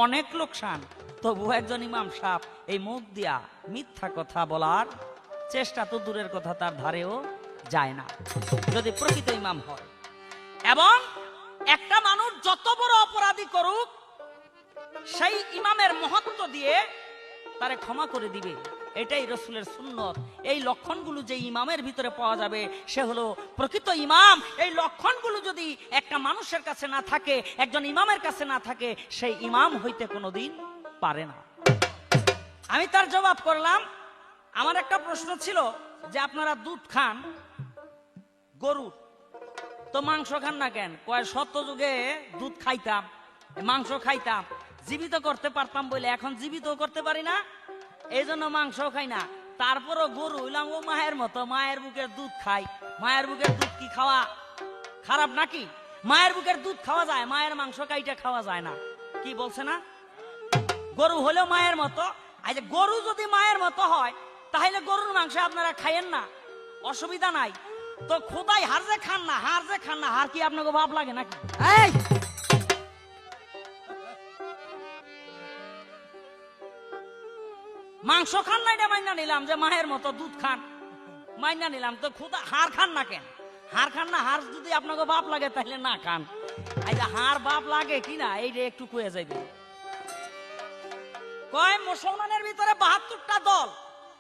অনেক লোকসান, তবু একজন ইমাম সাহেব এই মুখ দিয়া মিথ্যা কথা বলার চেষ্টা তো দূরের কথা, তার ধারেও যায় না যদি প্রকৃত ইমাম হয়। এবং একটা মানুষ যত বড় অপরাধী করুক, সেই ইমামের মহত্ব দিয়ে তারে ক্ষমা করে দিবে, এটাই রাসূলের সুন্নত। এই লক্ষণগুলো যে ইমামের ভিতরে পাওয়া যাবে, সে হলো প্রকৃত ইমাম। এই লক্ষণগুলো যদি একটা মানুষের কাছে না থাকে, একজন ইমামের কাছে না থাকে, সেই ইমাম হইতে কোনোদিন পারে না। আমি তার জবাব করলাম, আমার একটা প্রশ্ন ছিল যে আপনারা দুধ খান গরুর, তো মাংস খান না কেন? কয় সত্য যুগে দুধ খাইতাম, মাংস খাইতাম, জীবিত করতে পারতাম বলে এখন জীবিত করতে পারি না, এই জন্য মাংস খাই না। তারপরও গরু হইলাম ও মায়ের মতো, মায়ের বুকের দুধ খাই। মায়ের বুকের দুধ কি খাওয়া খারাপ নাকি? মায়ের বুকের দুধ খাওয়া যায়, মায়ের মাংস কাইটা খাওয়া যায় না, কি বলছে না? গরু হলেও মায়ের মতো। আচ্ছা, গরু যদি মায়ের মতো হয়, তাহলে গরুর মাংস আপনারা খাইয়েন না, অসুবিধা নাই। তো খোদাই হার যে খান না, হার যে খান না, হার কি আপনাকে ভাব লাগে নাকি? এই মাংস খান না, এটা মাইনা নিলাম যে মায়ের মতো দুধ খান, মাইনা নিলাম। তো খুদা হার খান না কেন? হার খান না, হার যদি আপনাকে বাপ লাগে তাহলে না খান। আচ্ছা, হার বাপ লাগে কিনা এইটা একটু কয়ে যাইবে। কয় মুসলমানের ভিতরে 72টা দল,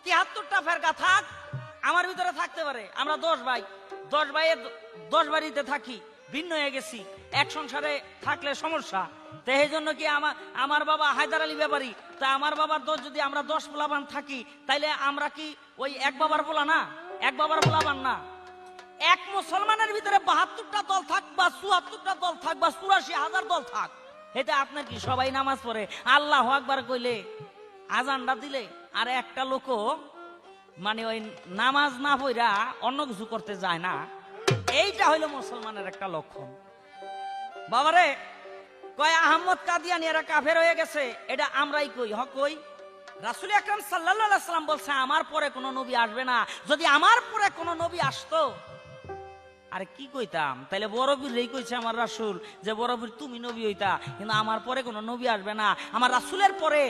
73টা ফেরকা থাক, আমার ভিতরে থাকতে পারে। আমরা 10 ভাই, 10 ভাইয়ের 10 বাড়িতে থাকি, ভিন্ন হয়ে গেছি, এক সংসারে থাকলে সমস্যা। তো এই জন্য কি আমার বাবা হায়দার আলী ব্যাপারী, তা আমার বাবার দোষ, যদি আমরা 10 পোলাবান থাকি তাইলে আমরা কি ওই এক বাবার পোলা না, এক বাবার পোলাবান না। এক মুসলমানের ভিতরে 72টা দল থাক বা 74টা দল থাক বা 84,000 দল থাক, এটা আপনার কি সবাই নামাজ পড়ে আল্লাহু আকবার কইলে আজানটা দিলে আর একটা লোকও মানে ওই নামাজ না পড়া অন্য কিছু করতে যায় না, এইটা হইলো মুসলমানের একটা লক্ষণ। বাবারে কয় আহমদ কাদিয়ানী এরা কাফের হয়ে গেছে, এটা আমরাই কই, কই রাসূল আকরাম সাল্লাল্লাহু আলাইহি সাল্লাম বলছে আমার পরে কোনো নবী আসবে না। যদি আমার পরে কোনো নবী আসতো আরে কি কইতাম, তাইলে বড় বীরই কইছে আমার রাসূল যে বড় বীর তুমি নবী হইতা, কিন্তু আমার পরে কোনো নবী আসবে না। আমার রাসূলের পরে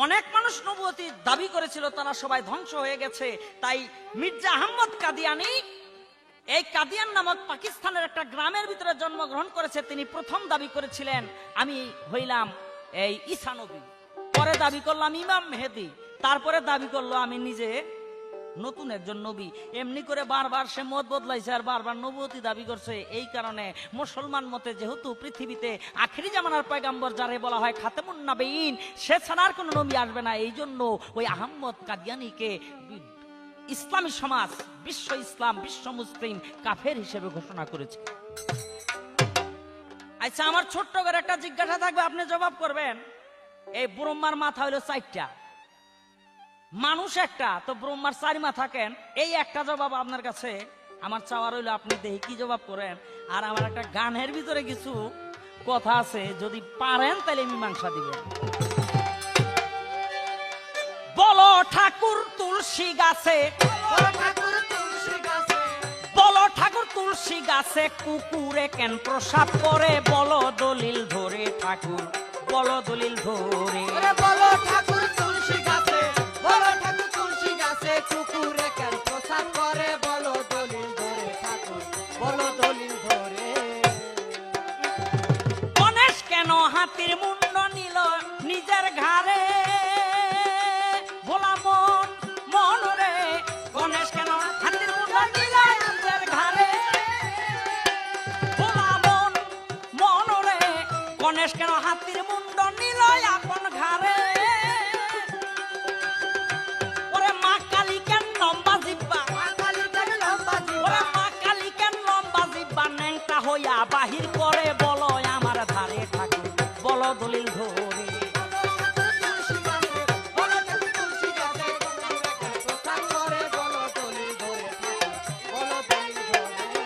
অনেক মানুষ নবুয়তি দাবি করেছিল, তারা সবাই ধ্বংস হয়ে গেছে। তাই মির্জা আহমদ কাদিয়ানী এই কাদিয়ান নামক পাকিস্তানের একটা গ্রামের ভিতরে জন্মগ্রহণ করেছে। তিনি প্রথম দাবি করেছিলেন আমি হইলাম এই ঈসা নবী, পরে দাবি করলাম ইমাম মেহেদী, তারপরে দাবি করলো আমি নিজে নতুন একজন নবী। এমনি করে বারবার সে মত বদলাইছে আর বারবার নবুয়তি দাবি করছে। এই কারণে মুসলমান মতে যেহেতু পৃথিবীতে আখিরি জামানার পয়গাম্বর যারে বলা হয় খাতেমুন নবীন, সে ছাড়া আর কোনো নবী আসবে না, এই জন্য ওই আহমদ কাদিয়ানীকে ইসলামী সমাজ, বিশ্ব ইসলাম, বিশ্ব মুসলিম কাফের হিসেবে ঘোষণা করেছে। আচ্ছা আমার ছোট্ট করে একটা জিজ্ঞাসা থাকবে, আপনি জবাব করবেন। এই ব্রহ্মার মাথা হইলো 4টা, মানুষ একটা, তো ব্রহ্মার 4 মাথা কেন? এই একটা জবাব আপনার কাছে আমার চাওয়া রইলো, আপনি দেখি কি জবাব করেন। আর আমার একটা গানের ভিতরে কিছু কথা আছে, যদি পারেন তাহলে মীমাংসা দিবেন। বলো ঠাকুর তুলসী গাছে, বলো ঠাকুর তুলসী গাছে, বলো ঠাকুর তুলসী গাছে কুকুরে কেন প্রসাদ করে? বলো দলিল ধরে ঠাকুর, বলো দলিল ধরে। ওরে বলো ঠাকুর তুলসী গাছে, বলো ঠাকুর তুলসী গাছে কুকুরে কেন প্রসাদ করে? বলো দলিল ধরে ঠাকুর, বলো দলিল ধরে। গণেশ কেন হাতির মুন্ড নিল নিজের ঘাড়ে? ভোলা মন মন রে, গণেশ কেন হাতির মুন্ড নিল নিজের ঘাড়ে? ভোলা মন মন রে, গণেশ কেন হাতির মুন্ড নিল আপন ঘাড়ে? ওরে মা কালী কেন লম্বা জিব্বা, মা কালী কেন লম্বা ওরে জিহ্বা, মা কালী কেন লম্বা জিব্বা ন্যাংটা হইয়া বাহির করে? বলো আমার ধারে ঠাকুর, বলো দলিল ধরে। তুলসী গাছে, বলো ঠাকুর তুলসী গাছে কুকুরে কেন প্রসাদ করে? বলো দলিল ধরে ঠাকুর, বলো দলিল ধরে।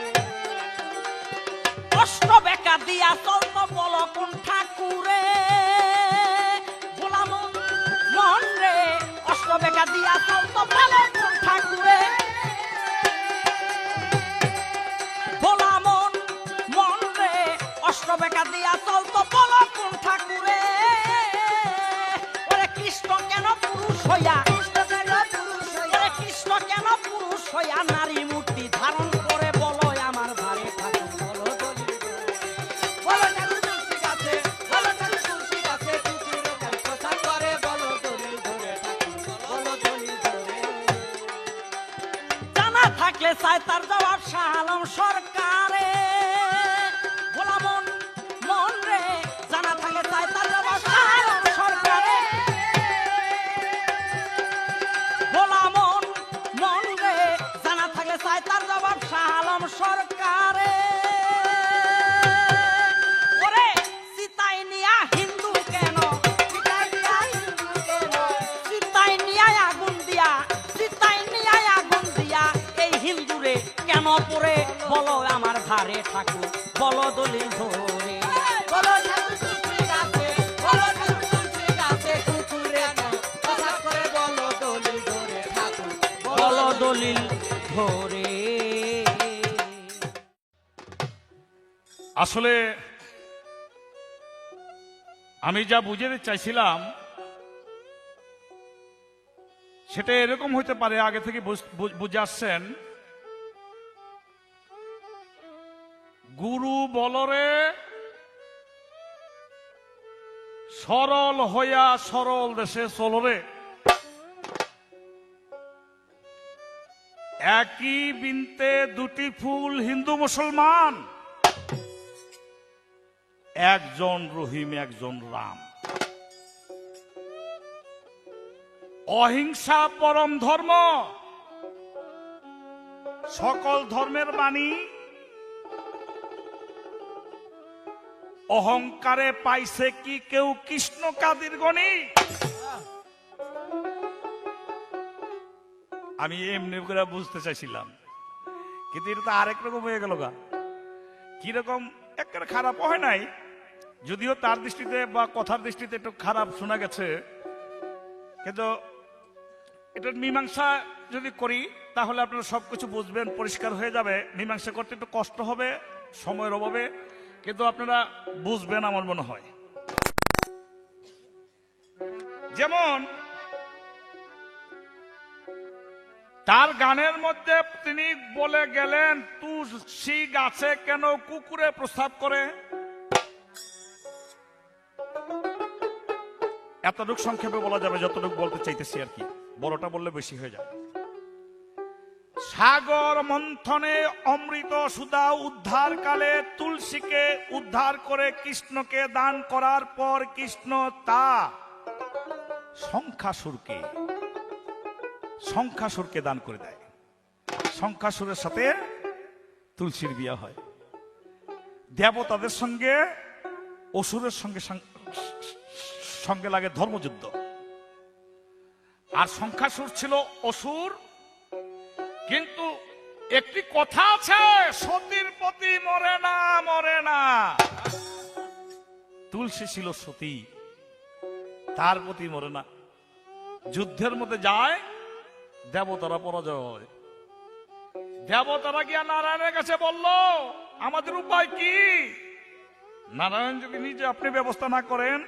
কষ্ট বেকা দিয়া চলতো বলো কোন ঠাকুরে? ভোলা মন মন রে, কষ্ট বেকা দিয়া চলতো বলো কোন ঠাকুরে? ভোলা মন মন রে, কষ্ট বেকা দিয়া চলতো বলো কোন ঠাকুরে? ওরে কৃষ্ণ কেন পুরুষ হইয়া, কৃষ্ণ কেন পুরুষ হইয়া, ওরে কৃষ্ণ কেন পুরুষ হইয়া নারী মূর্তি ধারণ করে? বলো আমার ধারে ঠাকুর, বলো দলিল ধরে। বলো ঠাকুর তুলসী গাছে, বলো ঠাকুর তুলসী গাছে কুকুরে কেন প্রসাদ করে? বলো দলিল ধরে ঠাকুর, বলো দলিল ধরে। জানা থাকলে চাই তার জবাব শাহ আলম সরকারে। ভোলা মন মন রে, জানা থাকলে চাই তার জবাব শাহ আলম সরকারে। ভোলা মন মন রে, জানা থাকলে চাই তার জবাব শাহ আলম সরকারে। ওরে সীতাই নিয়া হিন্দু কেন, সীতাই নিয়া হিন্দু কেন, সীতাই নিয়া আগুন দিয়া, সীতাই নিয়া আগুন দিয়া এই হিন্দুরে কেন পড়ে? বলো আমার ধারে ঠাকুর, বলো দলিল ধরে। বলো ঠাকুর তুলসী গাছে, বলো ঠাকুর তুলসী গাছে কুকুরে কেন প্রসাদ করে? বলো দলিল ধরে ঠাকুর, বলো দলিল ধরে। আসলে আমি যা বুঝাতে চাইছিলাম সেটা এরকম হইতে পারে, আগে থেকে বুঝে আসছেন। গুরু বলরে সরল হইয়া সরল দেশে চলরে, একই বিনতে দুটি ফুল হিন্দু মুসলমান। একজন রহিম, একজন রাম। অহিংসা পরম ধর্ম, সকল ধর্মের বাণী। অহংকারে পাইছে কি কেউ কৃষ্ণ কাদির গণি। আমি এমনি করে বুঝতে চাইছিলাম, কিন্তু এটা তো আরেক রকম হয়ে গেল গা। কিরকম একটা খারাপ হয় নাই, যদিও তার দৃষ্টিতে বা কথার দৃষ্টিতে একটু খারাপ শোনা গেছে, কিন্তু এটা মীমাংসা যদি করি তাহলে আপনারা সবকিছু বুঝবেন, পরিষ্কার হয়ে যাবে। মীমাংসা করতে একটু কষ্ট হবে সময়ের অভাবে, কিন্তু আপনারা বুঝবেন আমার মনে হয়। যেমন তার গানের মধ্যে তিনি বলে গেলেন, তুলসী গাছে কেন কুকুরে প্রস্রাব করে। এতটুকু সংক্ষেপে বলা যাবে, যতটুকু বলতে চাইতেছি আর কি, বড়টা বললে বেশি হয়ে যাবে। সাগর মন্থনে অমৃত সুধা উদ্ধার কালে তুলসীকে উদ্ধার করে কৃষ্ণকে দান করার পর কৃষ্ণ তা শঙ্খাসুরকে দান করে দেয়। শঙ্খাসুরের সাথে তুলসীর বিয়ে হয়। দেবতাদের সঙ্গে অসুরের সঙ্গে লাগে ধর্মযুদ্ধ। আর শঙ্খাসুর ছিল অসুর, কিন্তু একটি কথা আছে, সতীর প্রতি মরে না, মরে না। তুলসী ছিল সতী, তার প্রতি মরে না। যুদ্ধের মধ্যে যায়, দেবতারা পরাজয় হয়। দেবতারা গিয়া নারায়ণের কাছে বলল, আমাদের উপায় কি? নারায়ণ যদি নিজে আপনি ব্যবস্থা না করেন,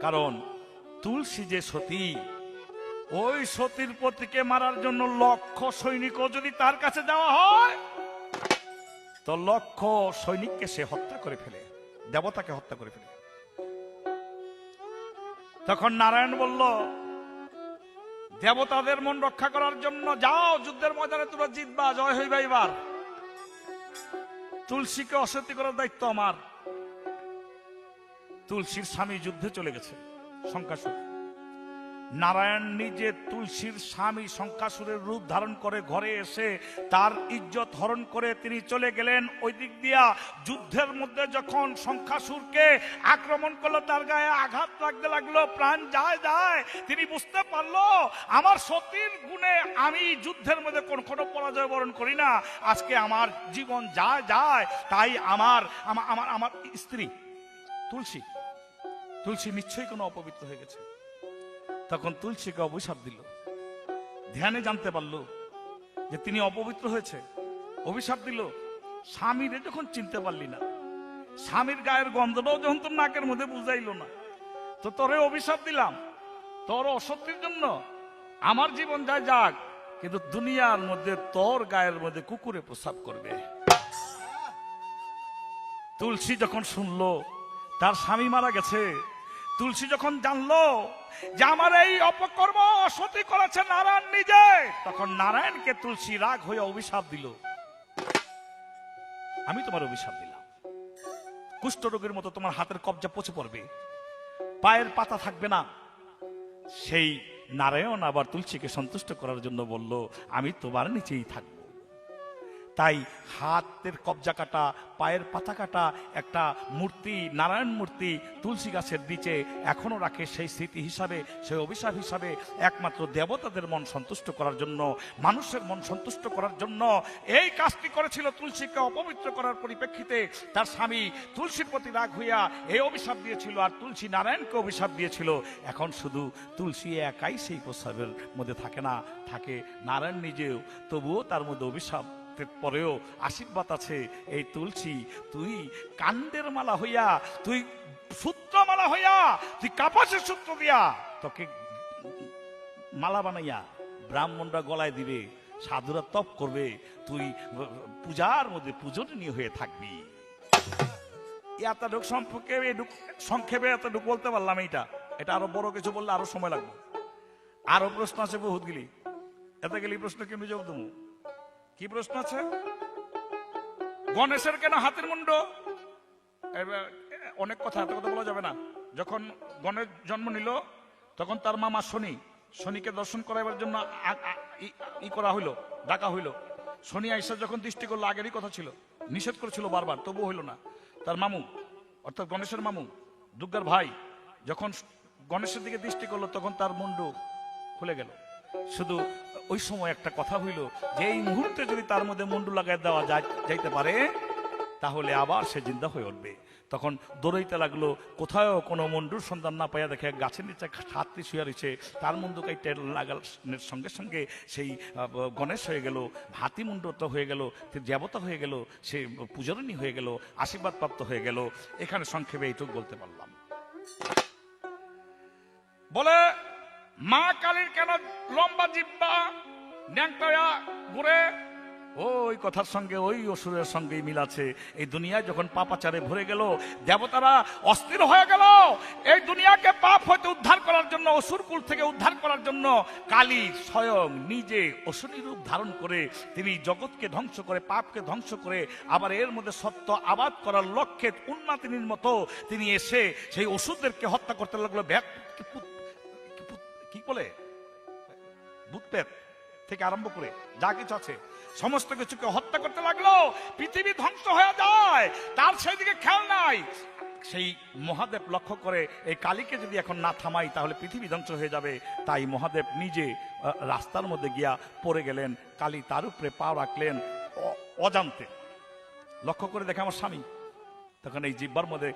কারণ তুলসী যে সতী, ওই সতীর পতিকে মারার জন্য লক্ষ সৈনিকও যদি তার কাছে যাওয়া হয়, তো লক্ষ সৈনিককে সে হত্যা করে ফেলে, দেবতাকে হত্যা করে ফেলে। তখন নারায়ণ বলল, দেবতাদের মন রক্ষা করার জন্য যাও, যুদ্ধের ময়দানে তোমরা জিতবা, জয় হইবা। এবার তুলসীকে অসতী করার দায়িত্ব আমার। তুলসীর স্বামী যুদ্ধে চলে গেছে, শঙ্খাসুর। নারায়ণ নিজে তুলসীর স্বামী শঙ্খাসুরের রূপ ধারণ করে ঘরে এসে তার ইজ্জত হরণ করে তিনি চলে গেলেন ওই দিক দিয়া। যুদ্ধের মধ্যে যখন শঙ্খাসুরকে আক্রমণ করলো, তার গায়ে আঘাত লাগতে লাগলো, প্রাণ যায়, তিনি বুঝতে পারলো আমার সতীর গুণে আমি যুদ্ধের মধ্যে কোনো পরাজয় বরণ করি না, আজকে আমার জীবন যায়। তাই আমার স্ত্রী তুলসী নিশ্চয়ই কোনো অপবিত্র হয়ে গেছে। তখন তুলসীকে অভিশাপ দিল। ধ্যানে জানতে পারলো যে তিনি অপবিত্র হয়েছে, অভিশাপ দিল। স্বামীরে যখন চিনতে পারলি না, স্বামীর গায়ের গন্ধটাও যখন তোর নাকের মধ্যে বুঝাইল না, তো তোরে অভিশাপ দিলাম, তোর অসত্যের জন্য আমার জীবন যাক, কিন্তু দুনিয়ার মধ্যে তোর গায়ের মধ্যে কুকুরে প্রস্রাব করবে। তুলসী যখন শুনলো তার স্বামী মারা গেছে, তুলসী যখন জানলো যে আমার এই অপকর্ম সতী করেছে নারায়ণ নিজে, তখন নারায়ণকে তুলসী রাগ হয়ে অভিশাপ দিল। আমি তোমার অভিশাপ দিলাম, কুষ্ঠরোগের মতো তোমার হাতের কবজা পচে পড়বে, পায়ের পাতা থাকবে না। সেই নারায়ণ আবার তুলসীকে সন্তুষ্ট করার জন্য বলল, আমি তোমার নিচেই থাকবো। তাই হাতের কবজা কাটা, পায়ের পাতা কাটা একটা মূর্তি, নারায়ণ মূর্তি তুলসী গাছের নিচে এখনো রাখে, সেই স্মৃতি হিসাবে, সেই অভিশাপ হিসাবে। একমাত্র দেবতাদের মন সন্তুষ্ট করার জন্য, মানুষের মন সন্তুষ্ট করার জন্য এই কাজটি করেছিল। তুলসীকে অপবিত্র করার পরিপ্রেক্ষিতে তার স্বামী তুলসীর প্রতি রাগ হইয়া এই অভিশাপ দিয়েছিল, আর তুলসী নারায়ণকে অভিশাপ দিয়েছিল। এখন শুধু তুলসী একাই সেই প্রস্রাবের মধ্যে থাকে না, থাকে নারায়ণ নিজেও, তবুও তার মধ্যে অভিশাপ পরেও আশীর্বাদ আছে। এই তুলসী, তুই কাণ্ডের মালা হইয়া, তুই সূত্র মালা হইয়া, তুই কাপাসের সূত্র দিয়া তোকে মালা বানাইয়া ব্রাহ্মণরা গলায় দিবে, সাধুরা তপ করবে, তুই পূজার মধ্যে পূজনীয় হয়ে থাকবি। এতটুক সম্পর্কে সংক্ষেপে এতটুকু বলতে পারলাম। এটা আরো বড় কিছু বললে আরো সময় লাগবে, আরো প্রশ্ন আছে বহুত গেলি, এত গেলি প্রশ্ন কেমনি জবাব দেবো? কি প্রশ্ন আছে? গণেশের কেন হাতের মুন্ড? এবার অনেক কথা, এত কথা বলা যাবে না। যখন গণেশ জন্ম নিল তখন তার মামা শনিকে দর্শন করাবার জন্য ই করা হইলো, ডাকা হইলো। শনি আইসা যখন দৃষ্টি করলো, আগেরই কথা ছিল, নিষেধ করেছিল বারবার, তবুও হইল না। তার মামু অর্থাৎ গণেশের মামু দুর্গার ভাই যখন গণেশের দিকে দৃষ্টি করলো তখন তার মুন্ডু খুলে গেল। শুধু ওই সময় একটা কথা হইল যে এই মুহূর্তে যদি তার মধ্যে মুন্ডু লাগাই দেওয়া যাইতে পারে তাহলে আবার সে জিন্দা হয়ে উঠবে। তখন দৌড়াইতে লাগলো, কোথাও কোনো মুন্ডুর সন্ধান না পাইয়া দেখে গাছের নিচে হাতটি শুয়ে রয়েছে, তার মুন্ডু কাইটে লাগানোর সঙ্গে সঙ্গে সেই গণেশ হয়ে গেল, হাতি মুন্ডুটা হয়ে গেল, দেবতা হয়ে গেল, সে পূজরণী হয়ে গেল, আশীর্বাদ প্রাপ্ত হয়ে গেল। এখানে সংক্ষেপে এইটুকু বলতে পারলাম। বলে মা কালীর কেন লম্বা জিব্বা, ন্যাংটা ঘুরে? ওই কথার সঙ্গে ওই অসুরের সঙ্গে মিল আছে। এই দুনিয়ায় যখন পাপাচারে ভরে গেল, দেবতারা অস্থির হয়ে গেল। এই দুনিয়াকে পাপ হতে উদ্ধার করার জন্য, অসুরকুল থেকে উদ্ধার করার জন্য কালী স্বয়ং নিজে অসুরী রূপ ধারণ করে তিনি জগৎকে ধ্বংস করে, পাপকে ধ্বংস করে আবার এর মধ্যে সত্য আবাদ করার লক্ষ্যে উন্মাতিনীর মতো তিনি এসে সেই অসুরদেরকে হত্যা করতে লাগলো। কি বলে ভূতপ্রেত থেকে আরম্ভ করে যা কিছু আছে সমস্ত কিছুকে হত্যা করতে লাগলো। পৃথিবী ধ্বংস হয়ে যায়, তার সেই দিকে খেয়াল নাই। সেই মহাদেব লক্ষ্য করে এই কালীকে যদি এখন না থামাই তাহলে পৃথিবী ধ্বংস হয়ে যাবে। তাই মহাদেব নিজে রাস্তার মধ্যে গিয়া পড়ে গেলেন, কালী তার উপরে পা রাখলেন অজান্তে। লক্ষ্য করে দেখে আমার স্বামী, তখন এই জিব্বার মধ্যে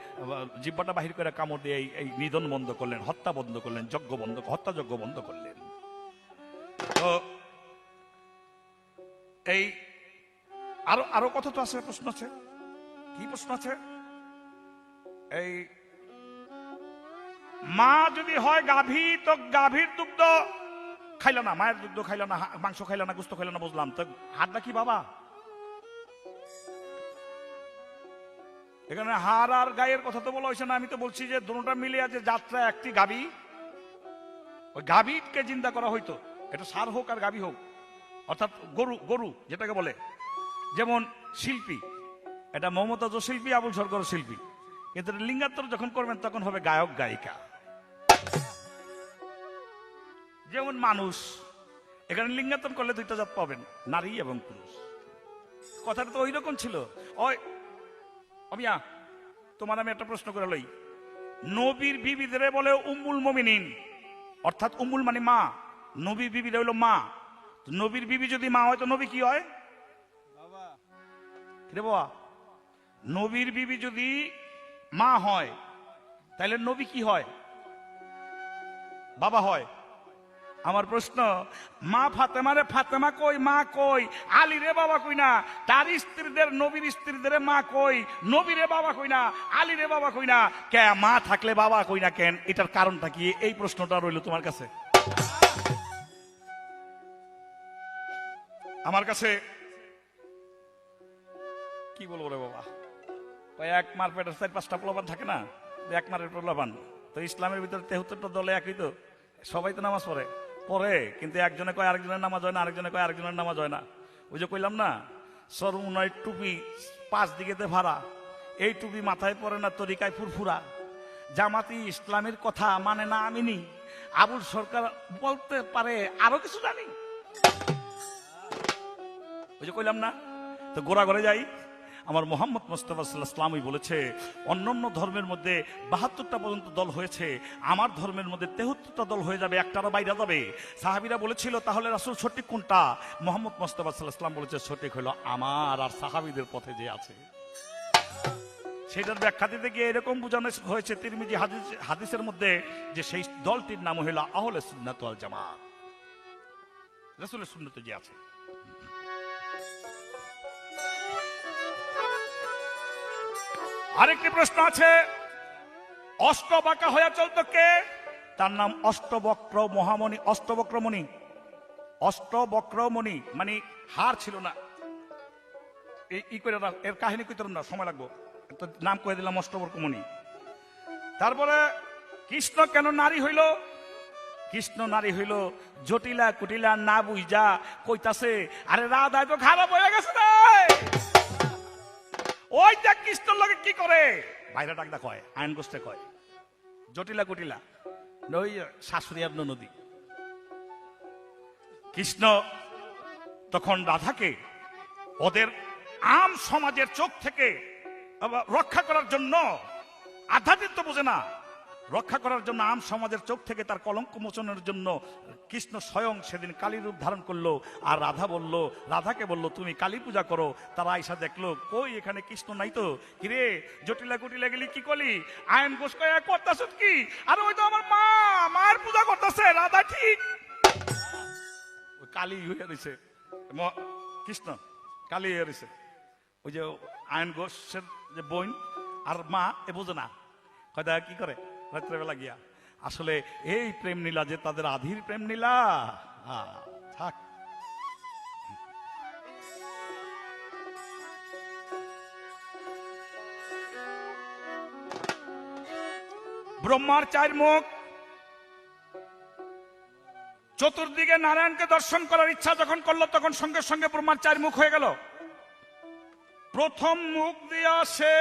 জিব্বাটা বাহির করে কামড় দিয়ে এই নিধন বন্ধ করলেন, হত্যা বন্ধ করলেন, হত্যাযজ্ঞ বন্ধ করলেন। তো এই আরো কত তো আছে, প্রশ্ন আছে, কি প্রশ্ন আছে? এই মা যদি হয় গাভী, তো গাভীর দুগ্ধ খাইল না, মায়ের দুগ্ধ খাইল না, মাংস খাইল না, গোস্ত খাইল না, বুঝলাম। তো হাড়টা কি বাবা? এখানে হাড় আর গায়ের কথা তো বলা হয়েছে না। আমি তো বলছি যে দুটোটা মিলে আছে যাত্রা একটি গাভী, ওই গাভীকে জিন্দা করা হইতো, এটা সার হোক আর গাভী হোক, অর্থাৎ গরু যেটাকে বলে। যেমন শিল্পী, এটা মমতাজ শিল্পী, আবুল সরকার শিল্পী, কিন্তু লিঙ্গান্তর যখন করবেন তখন হবে গায়ক গায়িকা। যেমন মানুষ, এখানে লিঙ্গান্তর করলে দুইটা জাত পাবেন, নারী এবং পুরুষ। কথাটা তো ওই রকম ছিল। ওই অমিয়া, তোমার আমি একটা প্রশ্ন করে লই। নবীর বিবিদের বলে উম্মুল মুমিনিন, অর্থাৎ উম্মুল মানে মা, নবীর বিবিরা হইল মা। নবীর বিবি যদি মা হয় তো নবী কি হয়? বাবা। নবীর বিবি যদি মা হয় তাহলে নবী কি হয়? বাবা হয়। আমার প্রশ্ন, মা ফাতেমারে ফাতেমা কই, মা কই? আলী রে বাবা কই না? তার স্ত্রীদের, নবীর স্ত্রীদের মা কই? নবী রে বাবা কই না? আলী রে বাবা কই না? কে মা থাকলে বাবা কই না কেন? এটার কারণটা কি? এই প্রশ্নটা রইল তোমার কাছে। আমার কাছে কি বলবো রে বাবা, এক মার পেটের 4-5টা পোলাপান থাকে না, এক মারের পোলাপান। তো ইসলামের ভিতরে 73টা দলে একই, তো সবাই তো নামাজ পড়ে, কিন্তু একজনে কয় আরেকজনের নামাজ হয় না, আরেকজনে কয় আরেকজনের নামাজ হয় না। ওই যে কইলাম না, সর্বনয় টুপি 5 দিকেতে ভাড়া, এই টুপি মাথায় পড়ে না, তরিকায় ফুরফুরা। জামাতি ইসলামের কথা মানে না আমিনি, আবুল সরকার বলতে পারে আরো কিছু জানি। ওই যে কইলাম না, তো গোড়া ঘরে যাই। আমার মোহাম্মদ মুস্তাফা সাল্লাল্লাহু আলাইহি ওয়াসাল্লাম বলেছে অন্যান্য ধর্মের মধ্যে 72টা পর্যন্ত দল হয়েছে, আমার ধর্মের মধ্যে 73টা দল হয়ে যাবে, একটারও বাইরে যাবে। সাহাবীরা বলেছিল তাহলে রাসূল সঠিক কোনটা? মোহাম্মদ মুস্তাফা সাল্লাল্লাহু আলাইহি ওয়াসাল্লাম বলেছে সঠিক হলো আমার আর সাহাবীদের পথে যে আছে। সেটার ব্যাখ্যা দিতে গিয়ে এরকম বোঝানো হয়েছে তিরমিজি হাদিসের মধ্যে যে সেই দলটির নাম হলো আহলে সুন্নাত ওয়াল জামাত, রাসূলের সুন্নতে যে আছে। আরেকটি প্রশ্ন আছে, অষ্টবাঁকা হয়ে চলত কে? তার নাম অষ্টবক্র মহামণি, অষ্টবক্রমণি। অষ্টবক্রমণি মানে হার ছিল না, এই করে না, এর কাহিনী কইতে না, সময় লাগবো, তো নাম কয়ে দিলাম অষ্টবক্রমণি। তারপরে কৃষ্ণ কেন নারী হইল? কৃষ্ণ নারী হইল জটিলা কুটিলা না বুঝা কইতাছে, আরে রাধায় তো খারাপ হয়ে গেছে রে। ওই দেখ কৃষ্ণর লগে কি করে, বাইরে ডাকদা কয়, আইন গোষ্ঠে কয়, জটিলা কুটিলা, ওই শাশুড়ি আর নদী। কৃষ্ণ তখন রাধাকে ওদের আম সমাজের চোখ থেকে রক্ষা করার জন্য, আধ্যাত্মিক তো বোঝে না, রক্ষা করার জন্য আম সমাজের চোখ থেকে তার কলঙ্ক মোচনের জন্য কৃষ্ণ স্বয়ং সেদিন কালী রূপ ধারণ করলো। আর রাধাকে বলল তুমি কালী পূজা করো। তারা আইসা দেখলো কই এখানে কৃষ্ণ নাই তো, কিরে জটিলা কুটিলা গেলি কি করলি, আইন গোস করতেছ কি? আর ওই তো আমার মার পূজা করতেছে, রাধা ঠিক কালী হয়ে রয়েছে, কৃষ্ণ কালী হয়ে রয়েছে। ওই যে আইন ঘোষের যে বোন আর মা এ বোঝে না, কয়টা কি করে রাত্রেবেলা গিয়া। আসলে এই প্রেম নীলা যে তাদের আধির প্রেম নীলা, থাক। ব্রহ্মার চার মুখ, চতুর্দিকে নারায়ণকে দর্শন করার ইচ্ছা যখন করলো তখন সঙ্গে সঙ্গে ব্রহ্মার চার মুখ হয়ে গেল। প্রথম মুখ দিয়া সে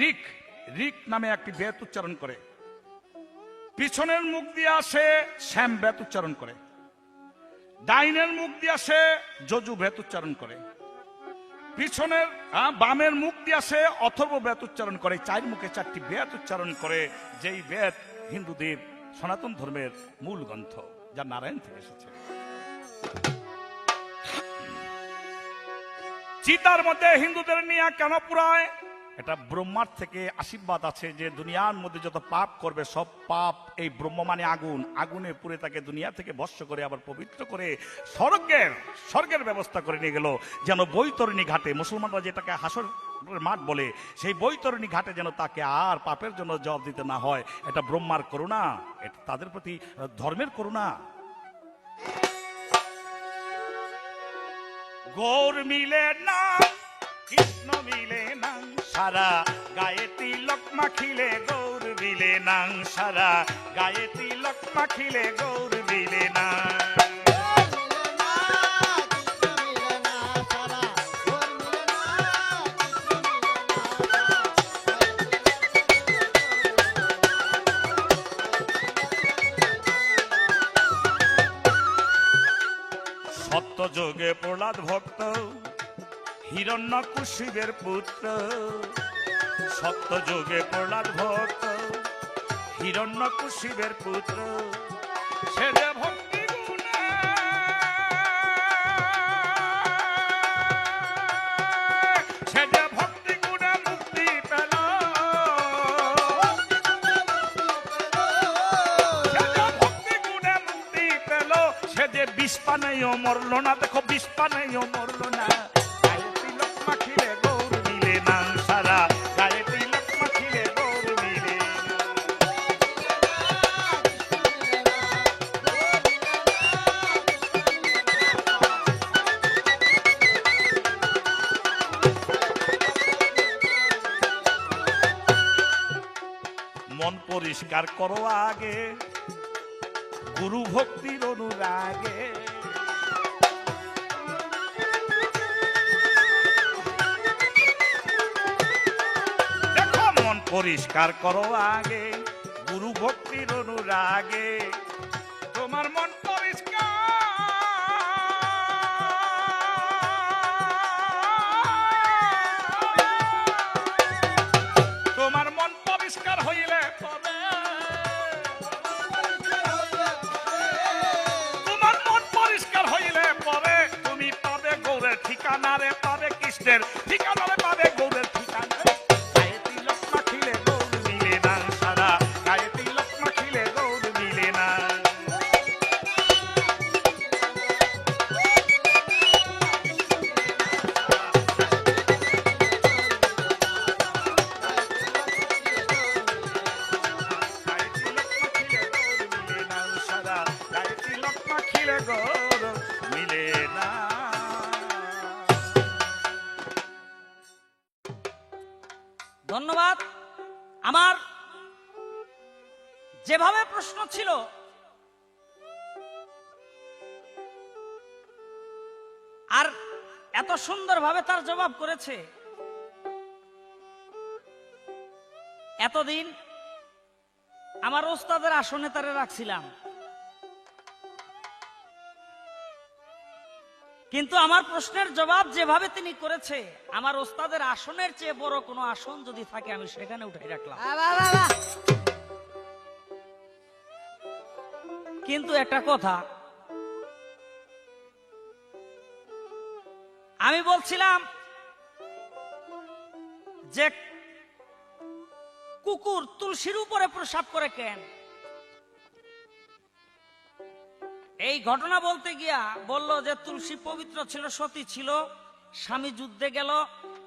ঋক ঋক নামে একটি বেদ উচ্চারণ করে, পিছনের মুখ দিয়া সে শ্যাম বেদ উচ্চারণ করে, ডাইনের মুখ দিয়া সে যজু বেদ উচ্চারণ করে, পিছনের বামের মুখ দিয়া সে অথর্ব বেদ উচ্চারণ করে। চার মুখে চারটি বেদ উচ্চারণ করে, যেই বেদ হিন্দুদের সনাতন ধর্মের মূল গ্রন্থ, যা নারায়ণ থেকে এসেছে। চিতার মধ্যে হিন্দুদের নিয়ে কেন পুরায়? এটা ব্রহ্মার থেকে আশীর্বাদ আছে যে দুনিয়ার মধ্যে যত পাপ করবে সব পাপ এই ব্রহ্ম মানে আগুন, আগুনে পুড়ে তাকে দুনিয়া থেকে ভস্ম করে আবার পবিত্র করে স্বর্গের ব্যবস্থা করে নিয়ে গেল, যেন বৈতরণী ঘাটে, মুসলমানরা যেটাকে হাসর মাঠ বলে, সেই বৈতরণী ঘাটে যেন তাকে আর পাপের জন্য জবাব দিতে না হয়। এটা ব্রহ্মার করুণা, এটা তাদের প্রতি ধর্মের করুণা। গৌর মিলে না কৃষ্ণ মিলে না, সারা গায়ে তিলক মাখিলে গৌর মিলে না, সারা গায়ে তিলক মাখিলে গৌর মিলে না। সত্য যোগে প্রহ্লাদ ভক্ত হিরণ্যকশিপের পুত্র, সত্য যোগে প্রহ্লাদ ভক্ত হিরণ্যকশিপের পুত্র, সে যে ভক্তি গুণে মুক্তি পেল, সে যে বিষপানেও মরল না। দেখো বিষপানেও মরল না, গায়ে তিলক মাখিলে গৌর মিলে না, সারা গায়ে তিলক মাখিলে গৌর মিলে না। মন পরিষ্কার করো আগে গুরু ভক্তির অনুরাগে, দেখো মন পরিষ্কার করো আগে গুরু ভক্তির অনুরাগে, তোমার মন পরিষ্কার, তোমার মন পরিষ্কার হইলে তবে, ঠিকানারে পাবে কৃষ্ণের ঠিকানারে পাবে গৌরের ঠিকানা। গায়ে তিলক মাখিলে গৌর মিলে না, সারা গায়ে তিলক মাখিলে গৌর মিলে না। গায়ে তিলক মাখিলে গৌর মিলে না, সারা গায়ে তিলক মাখিলে গৌর মিলে না। ধন্যবাদ। আমার যেভাবে প্রশ্ন ছিল আর এত সুন্দরভাবে তার জবাব করেছে, এতদিন আমার ওস্তাদের আসনে তারে রাখছিলাম, কিন্তু আমার প্রশ্নের জবাব যেভাবে তিনি করেছে, আমার ওস্তাদের আসনের চেয়ে বড় কোনো আসন যদি থাকে আমি সেখানে উঠাই রাখলাম। কিন্তু একটা কথা আমি বলছিলাম যে কুকুর তুলসীর উপরে প্রসাব করে কেন? এই ঘটনা বলতে গিয়া বলল যে তুলসী পবিত্র ছিল, সতী ছিল, স্বামী যুদ্ধে গেল,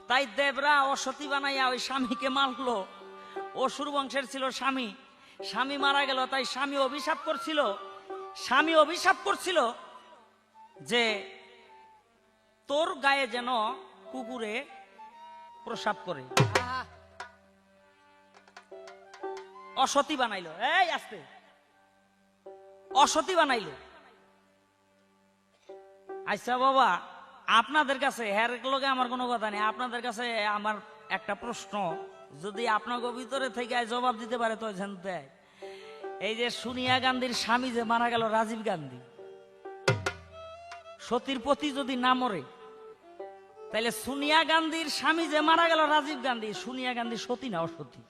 তাই দেবরা অসতী বানাইয়া ওই স্বামীকে মারলো। অসুর বংশের ছিল স্বামী, স্বামী মারা গেল, তাই স্বামী অভিশাপ করছিল যে তোর গায়ে যেন কুকুরে প্রসাব করে। অসতী বানাইলো, এই আস্তে, অসতী বানাইলো। আচ্ছা বাবা, আপনাদের কাছে হ্যার লগে আমার কোনো কথা নেই, আপনাদের কাছে আমার একটা প্রশ্ন, যদি আপনাকে ভিতরে থেকে জবাব দিতে পারে তো জানতে। এই যে সোনিয়া গান্ধীর স্বামী যে মারা গেল, রাজীব গান্ধী, সতীর পতি যদি না মরে, তাহলে সোনিয়া গান্ধীর স্বামী যে মারা গেল রাজীব গান্ধী, সোনিয়া গান্ধী সতী না অসতী?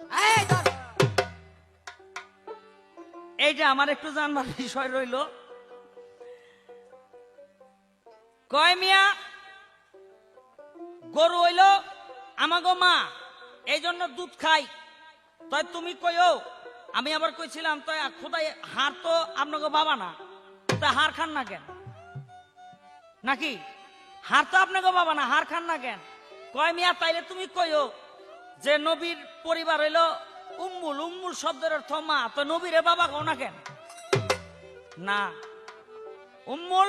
এইটা আমার একটু জানবার বিষয় রইল। কয় মিয়া গরু হইল আমাগো মা, এই জন্য দুধ খাই, তাই তুমি কইও। আমি আবার কইছিলাম তাই খোদাই হার তো আপনাকে বাবা না, তাই হার খান না কেন? নাকি হার তো আপনাকে বাবা না, হার খান না কেন? কয় মিয়া তাইলে তুমি কইও যে নবীর পরিবার হইল উম্মুল, উম্মুল শব্দের অর্থ মা, তো নবীরে বাবা কও না কেন? না, উম্মুল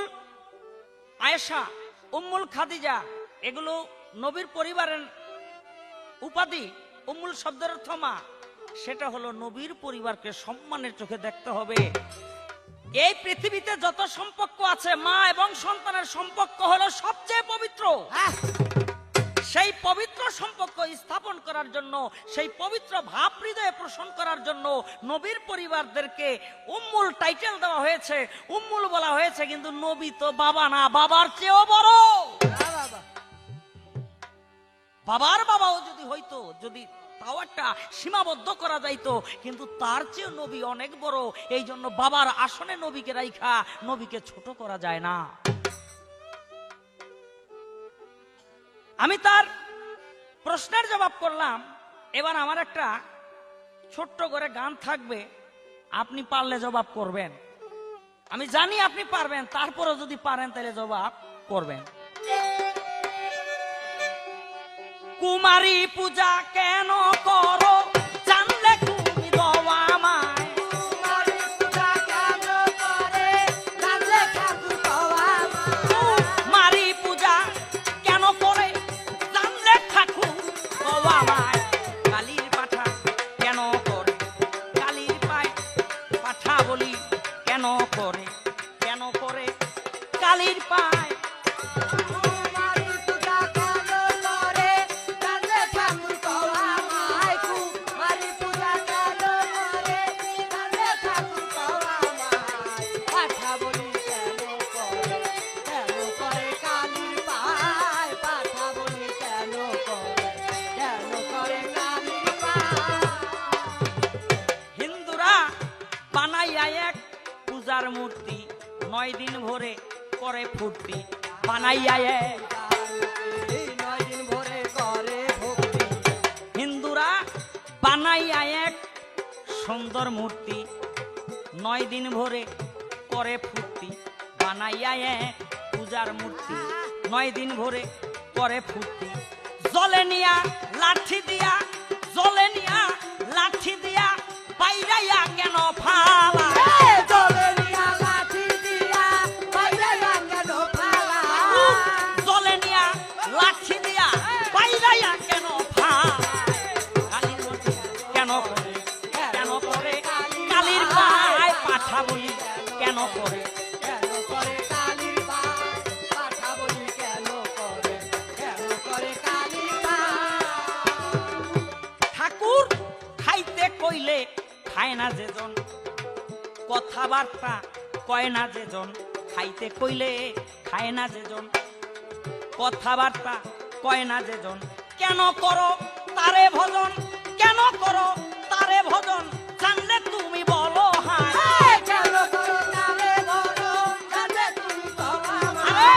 আয়েশা, উম্মুল খাদিজা এগুলো নবীর পরিবারের উপাধি। উম্মুল শব্দের অর্থ মা, সেটা হলো নবীর পরিবারকে সম্মানের চোখে দেখতে হবে। এই পৃথিবীতে যত সম্পর্ক আছে, মা এবং সন্তানের সম্পর্ক হলো সবচেয়ে পবিত্র। সেই পবিত্র সম্পর্ক স্থাপন করার জন্য, সেই পবিত্র ভাব হৃদয়ে পোষণ করার জন্য নবীর পরিবারদেরকে উম্মুল টাইটেল দেওয়া হয়েছে, উম্মুল বলা হয়েছে। কিন্তু নবী তো বাবা না, বাবার চেয়েও বড়। বাবার বাবাও যদি হইতো, যদি তাও একটা সীমাবদ্ধ করা যাইতো, কিন্তু তার চেয়ে নবী অনেক বড়। এই জন্য বাবার আসনে নবীকে রাইখা নবীকে ছোট করা যায় না। আমি তার প্রশ্নের জবাব করলাম। এবার আমার একটা ছোট্ট করে গান থাকবে, আপনি পারলে জবাব করবেন। আমি জানি আপনি পারবেন, তারপরে যদি পারেন তাহলে জবাব করবেন। কুমারী পূজা কেন করো, জানলে তুমি দেওয়া আমায়। কুমারী পূজা কেন করে, জানলে ঠাকুর দেওয়া আমায়। কুমারী পূজা কেন করে, জানলে ঠাকুর দেওয়া আমায়। কালীর পাঠা কেন করে, কালীর পায় পাঠা বলি কেন করে, কেন করে কালীর পায়। কুমারী পূজা কেন করে, জানলে ঠাকুর দেওয়া আমায়। কুমারী পূজা কেন করে, জানলে ঠাকুর দেওয়া আমায়। পাঠা বলি কেন করে, কেন করে কালীর পায়। পাঠা বলি কেন করে, কেন করে কালীর পায়। হিন্দুরা বানাইয়া এক পূজার মূর্তি, 9 দিন ভরে করে ফুর্তি। বানাইয়া এক, এই 9 দিন ভরে করে ভক্তি। হিন্দুরা বানাইয়া এক সুন্দর মূর্তি, 9 দিন ভরে করে ফুর্তি। বানাইয়া এক পূজার মূর্তি, 9 দিন ভরে করে ফুর্তি। জলে নিয়া লাঠি দিয়া, জলে নিয়া লাঠি দিয়া, বাইরাইয়া কেন ফালা। জলে নিয়া লাঠি দিয়া, বাইরাইয়া কেন ফালা। জলে নিয়া লাঠি দিয়া, বাইরাইয়া কেন ফালা। কালীর মূর্তি কেন করে, কেন করে কালীর পায় পাঠা বলি কেন করে। কেন করে কালীর পায়, পাঠা বলি কেন করে, কেন করে কালীর পায়। ঠাকুর খাইতে খায় না যেজন, কথাবার্তা কয় না যেজন, খাইতে কইলে খায় না যেজন, কথাবার্তা কয় না যেজন, কেন করো তারে ভজন, কেন করো তারে ভজন, জানলে তুমি বলো হায়। কেন করো তারে ভজন, জানলে তুমি বলো আমায়। আরে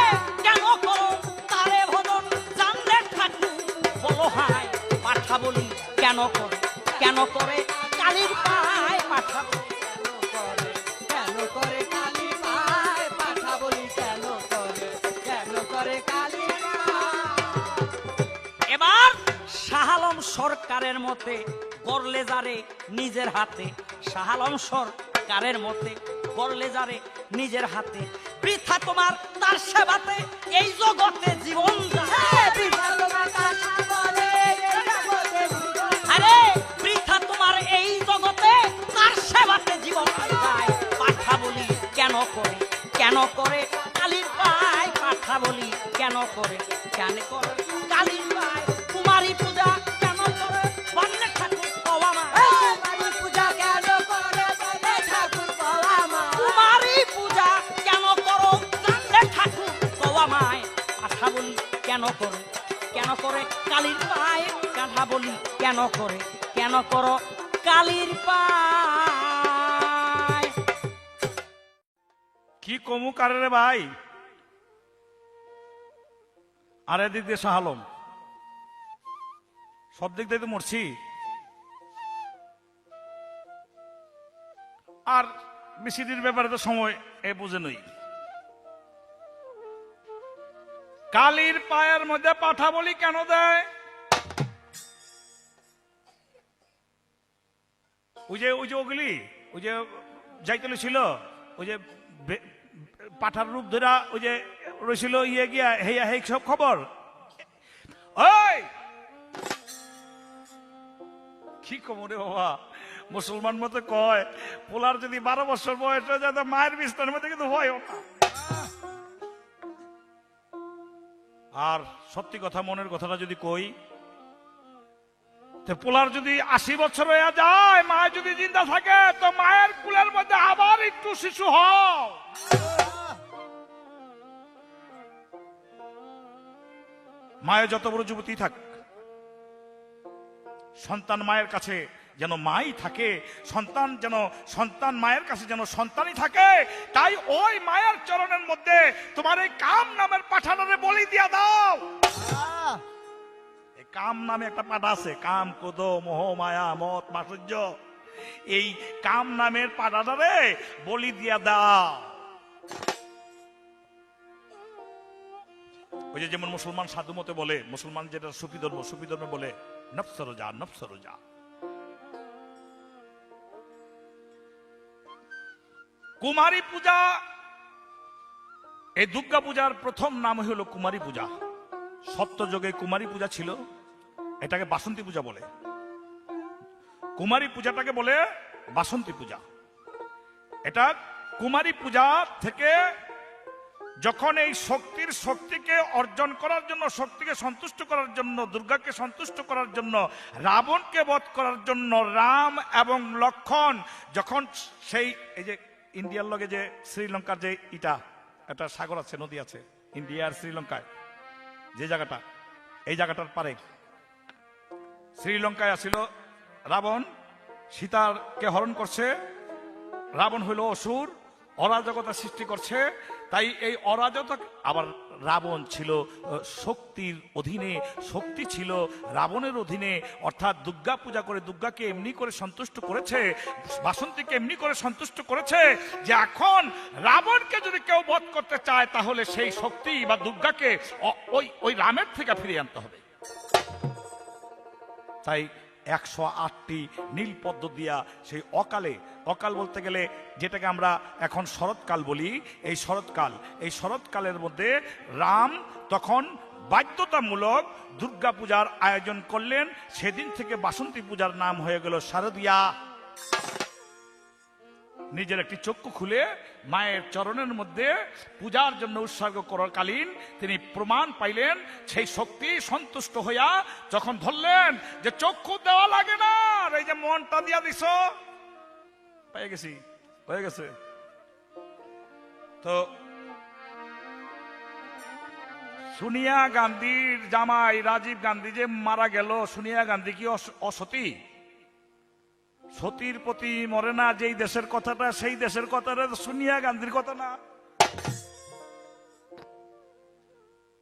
কেন করো তারে ভজন, জানলে ঠাকুর বলো হায়। পাঠা বলি কেন করে, কেন করে কালীর পায় পাঠা বলি। কেন করে কালী মায় পাঠা বলি, কেন করে কালী মায়। এবার শাহ আলম সরকারের মতে করলে যারে নিজের হাতে, শাহ আলম সরকারের মতে করলে যারে নিজের হাতে, বৃথা তোমার তার সেবাতে এই জগতে জীবন যায়। বৃথা তোমার তার সাবলে, এই জগতে জীবন। আরে বৃথা তোমার এই জগতে তার সেবাতে জীবন যায়। পাঠা বলি কেন করে, কেন করে কালীর পায় পাঠা বলি, কেন করে কালীর পায়। কুমারী পূজা কেন করে বললে ঠাকুর কওয়া মা। কুমারী পূজা কেন করে বলে ঠাকুর কওয়া মা। কুমারী পূজা কেন করো জানলে ঠাকুর কওয়া মায়। পাঠা বলি কেন করে, কেন করে কালীর পায় কথা বলি, কেন করে, কেন করো কালীর পায়। কি কমু কারে রে ভাই? আর এদিক দিয়ে শাহ আলম, সব দিক দিয়ে তো মরছি। আর বেশি দিন ব্যাপারে তো সময় এ বুঝে নই। কালীর পায়ের মধ্যে পাঠা বলি কেন দেয়? ওই যে ওগুলি ওই যে যাইতে ছিল, ওই যে পাঠার রূপ ধরা ওই যে রয়েছিল ইয়ে গিয়া হেয়া হে সব খবর। ওই কি খবর রে বাবা? মুসলমান মতো কয় পোলার যদি 12 বছর বয়স হয়ে যায় মায়ের বিস্তারের মধ্যে কিন্তু ভয় না। আর সত্যি কথা, মনের কথাটা যদি কই, পোলার যদি 80 বছর হয়ে যায়, মায়ের যদি জিন্দা থাকে, তো মায়ের কুলের মধ্যে আবার একটু শিশু হও। মায়ের যত বড় যুবতী থাক, সন্তান মায়ের কাছে যেন মাই থাকে, সন্তান মায়ের কাছে যেন সন্তানই থাকে। তাই ওই মায়ের চরণের মধ্যে তোমার এই কাম নামের পাঠানোরে বলি দিয়া দাও। এই কাম নামে একটা পাঠা আছে, কাম, ক্রোধ, মোহ, মায়া, মত, মাধুর্য। এই কাম নামের পাঠাটারে বলি দিয়া দাও। ওই যে যেমন মুসলমান সাধু মতে বলে, মুসলমান যেটা সুফি ধর্মে বলে নফস রোজা, নফস রোজা। কুমারী পূজা, এই দুর্গা পূজার প্রথম নাম হলো কুমারী পূজা। সত্যযুগে কুমারী পূজা ছিল, এটাকে বাসন্তী পূজা বলে। কুমারী পূজাটাকে বলে বাসন্তী পূজা। এটা কুমারী পূজা থেকে যখন এই শক্তিকে অর্জন করার জন্য, শক্তিকে সন্তুষ্ট করার জন্য, দুর্গাকে সন্তুষ্ট করার জন্য, রাবণকে বধ করার জন্য রাম এবং লক্ষণ যখন সেই এই যে ইন্ডিয়ার লগে যে শ্রীলঙ্কার যে একটা সাগর আছে, নদী আছে ইন্ডিয়া আর শ্রীলঙ্কায়, যে জায়গাটা, এই জায়গাটার পারে শ্রীলঙ্কায় আসিল রাবণ, সীতাকে হরণ করছে। রাবণ হইল অসুর, অরাজকতা সৃষ্টি করছে। তাই এই অরাজকতা, আবার রাবণ ছিল শক্তির অধীনে, শক্তি ছিল রাবণের অধীনে। অর্থাৎ দুর্গা পূজা করে দুর্গাকে এমনি করে সন্তুষ্ট করেছে, বাসন্তীকে এমনি করে সন্তুষ্ট করেছে যে এখন রাবণকে যদি কেউ বধ করতে চায়, তাহলে সেই শক্তি বা দুর্গাকে ওই রামের থেকে ফিরিয়ে আনতে হবে। তাই 108টি নীল পদ্ম দিয়া সেই অকাল বলতে গেলে যেটাকে আমরা এখন শরৎকাল বলি, এই শরৎকালের মধ্যে রাম তখন বাধ্যতামূলক দুর্গা পূজার আয়োজন করলেন। সেদিন থেকে বাসন্তী পূজার নাম হয়ে গেল শারদিয়া। নিজের একটি চক্ষু খুলে মায়ের চরণের মধ্যে পূজার জন্য উৎসর্গ করাকালীন তিনি প্রমাণ পাইলেন। সেই শক্তি সন্তুষ্ট হইয়া যখন ধরলেন যে চক্ষু দেওয়া লাগে না, এই যে মনটা দিয়া দিছ, পেয়ে গেছি, হয়ে গেছে। তো সোনিয়া গান্ধীর জামাই রাজীব গান্ধী যে মারা গেল, সোনিয়া গান্ধী কি অসতী? সতীর প্রতি মরে না যেই দেশের কথাটা, সেই দেশের কথাটা সোনিয়া গান্ধীর কথা না।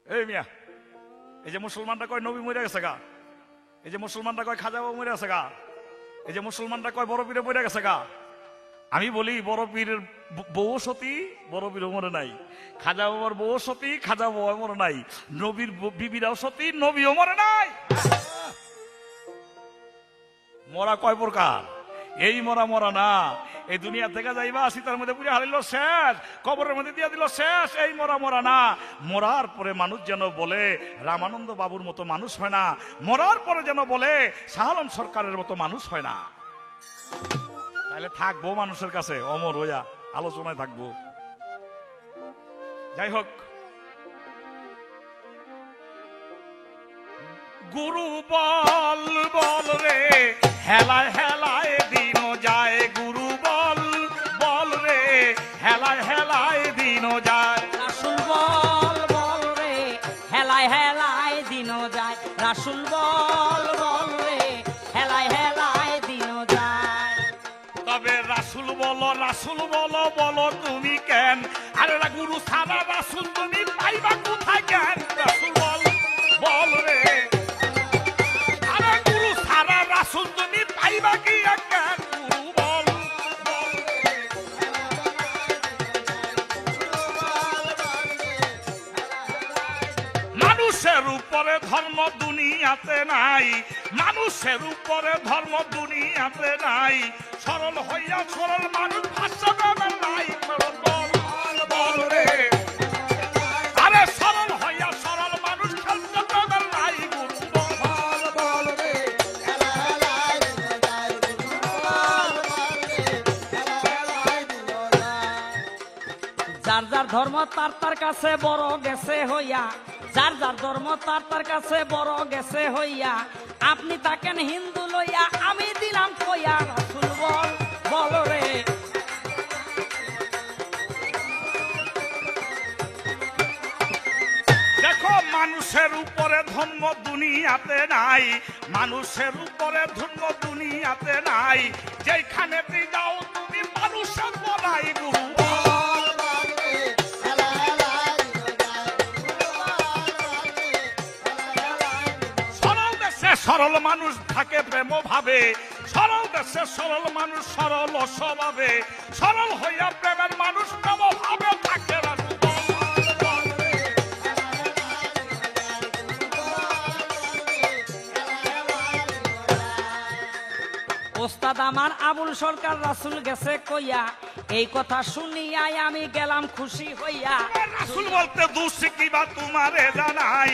এই মিয়া, এই যে মুসলমানরা কয় নবী মরে গেছে গা, এই যে মুসলমানরা কয় খাজা বাবা মরে গেছে গা, এই যে মুসলমানরা কয় বড় পীরে মরে গেছে গা, আমি বলি বড় পীরের বউ সতী, বড় পীর মরে নাই। খাজা বাবার বউ সতী, খাজা বাবা মরে নাই। নবীর বিবিরাও সতী, নবীও মরে নাই। মরা কয় প্রকার? এই মরা মরা না, এই দুনিয়া থেকে যাইবা সীতার মধ্যে পুড়ে হারিল শেষ, কবরের মধ্যে দিয়ে দিল শেষ। এই মরা মরা না, মরার পরে মানুষ যেন বলে রামানন্দ বাবুর মতো মানুষ হয় না, মরার পরে যেন বলে শাহ আলম সরকারের মতো মানুষ হয় না। তাহলে থাকবো মানুষের কাছে অমর হইয়া, আলোচনায় থাকবো। যাই হোক, গুরু বল বল রে হেলায় হেলায় দিন যায়, গুরু বল বল রে হেলায় হেলায় দিন যায়। রাসূল বল বল রে হেলায় হেলায় দিন যায়, রাসূল বল বল রে হেলায় হেলায় দিন যায়। তবে রাসূল বলো, রাসূল বলো, বলো তুমি কেন? আরে গুরু সারা রাসূল তুমি পাইবা কোথায় কেন? রাসূল বল বল রে, আরে গুরু সারা রাসূল তুমি পাইবা কি কেন? গুরু বল বল রে। মানুষের উপরে ধর্ম দুনিয়াতে নাই, মানুষের উপরে ধর্ম দুনিয়াতে নাই। সরল হইয়া সরল মানুষ ভাষা পাবেন নাই। সরল বল বল রে, আরে সরল হইয়া সরল মানুষ খেলতে পাবেন নাই। গুরু বল বল রে। যার যার ধর্ম তার তার কাছে বড় গেছে হইয়া, যার যার ধর্ম তার তার কাছে বড় গেছে হইয়া। আপনি থাকেন হিন্দু লইয়া, আমি দিলাম কইয়া। রাসূল বল বল রে, দেখো মানুষের উপরে ধর্ম দুনিয়াতে নাই, মানুষের উপরে ধর্ম দুনিয়াতে নাই। যেখানে যাও তুমি মানুষের বলাই। গুরু বল বল রে। সরল দেশে সরল মানুষ থাকে প্রেম ভাবে, সরল দেশে সরল মানুষ সরল স্বভাবে, সরল হইয়া প্রেমের মানুষ প্রেম ভাবে থাকে। রাসূল বল বল রে। ওস্তাদ আমার আবুল সরকার রাসূল গেছে কইয়া, এই কথা শুনিয়াই আমি গেলাম খুশি হইয়া। রাসূল বলতে দোষ কিবা তোমারে জানাই,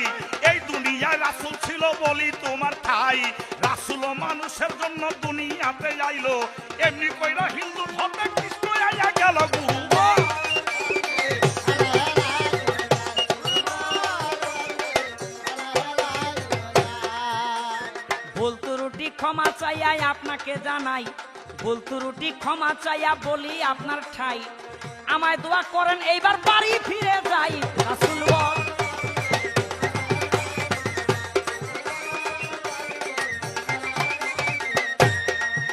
এই দুনিয়ায় রাসূল ছিল বলি তোমার ঠাই। রাসূল মানুষের জন্য দুনিয়াতে আইলো, এমনি কইরা হিন্দু ধর্মে কৃষ্ণ আইয়া গেল। গুরু বল। ভুল ত্রুটি ক্ষমা চাইয়া আপনাকে জানাই, ভুল ত্রুটি ক্ষমা চাইয়া বলি আপনার ঠাই। আমায় দোয়া করেন এইবার বাড়ি ফিরে যাই। রাসূল বল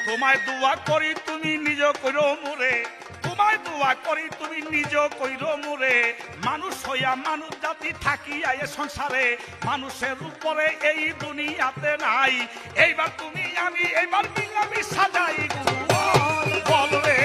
তোমায় দোয়া করি তুমি নিজ কইরো মোরে, তোমায় দোয়া করি তুমি নিজ কইরো মোরে। মানুষ হইয়া মানুষ জাতি থাকি আয়ে সংসারে, মানুষের উপরে এই দুনিয়াতে নাই। এইবার তুমি আমি এইবার মিলামি সাজাই। গুরু বল বল রে।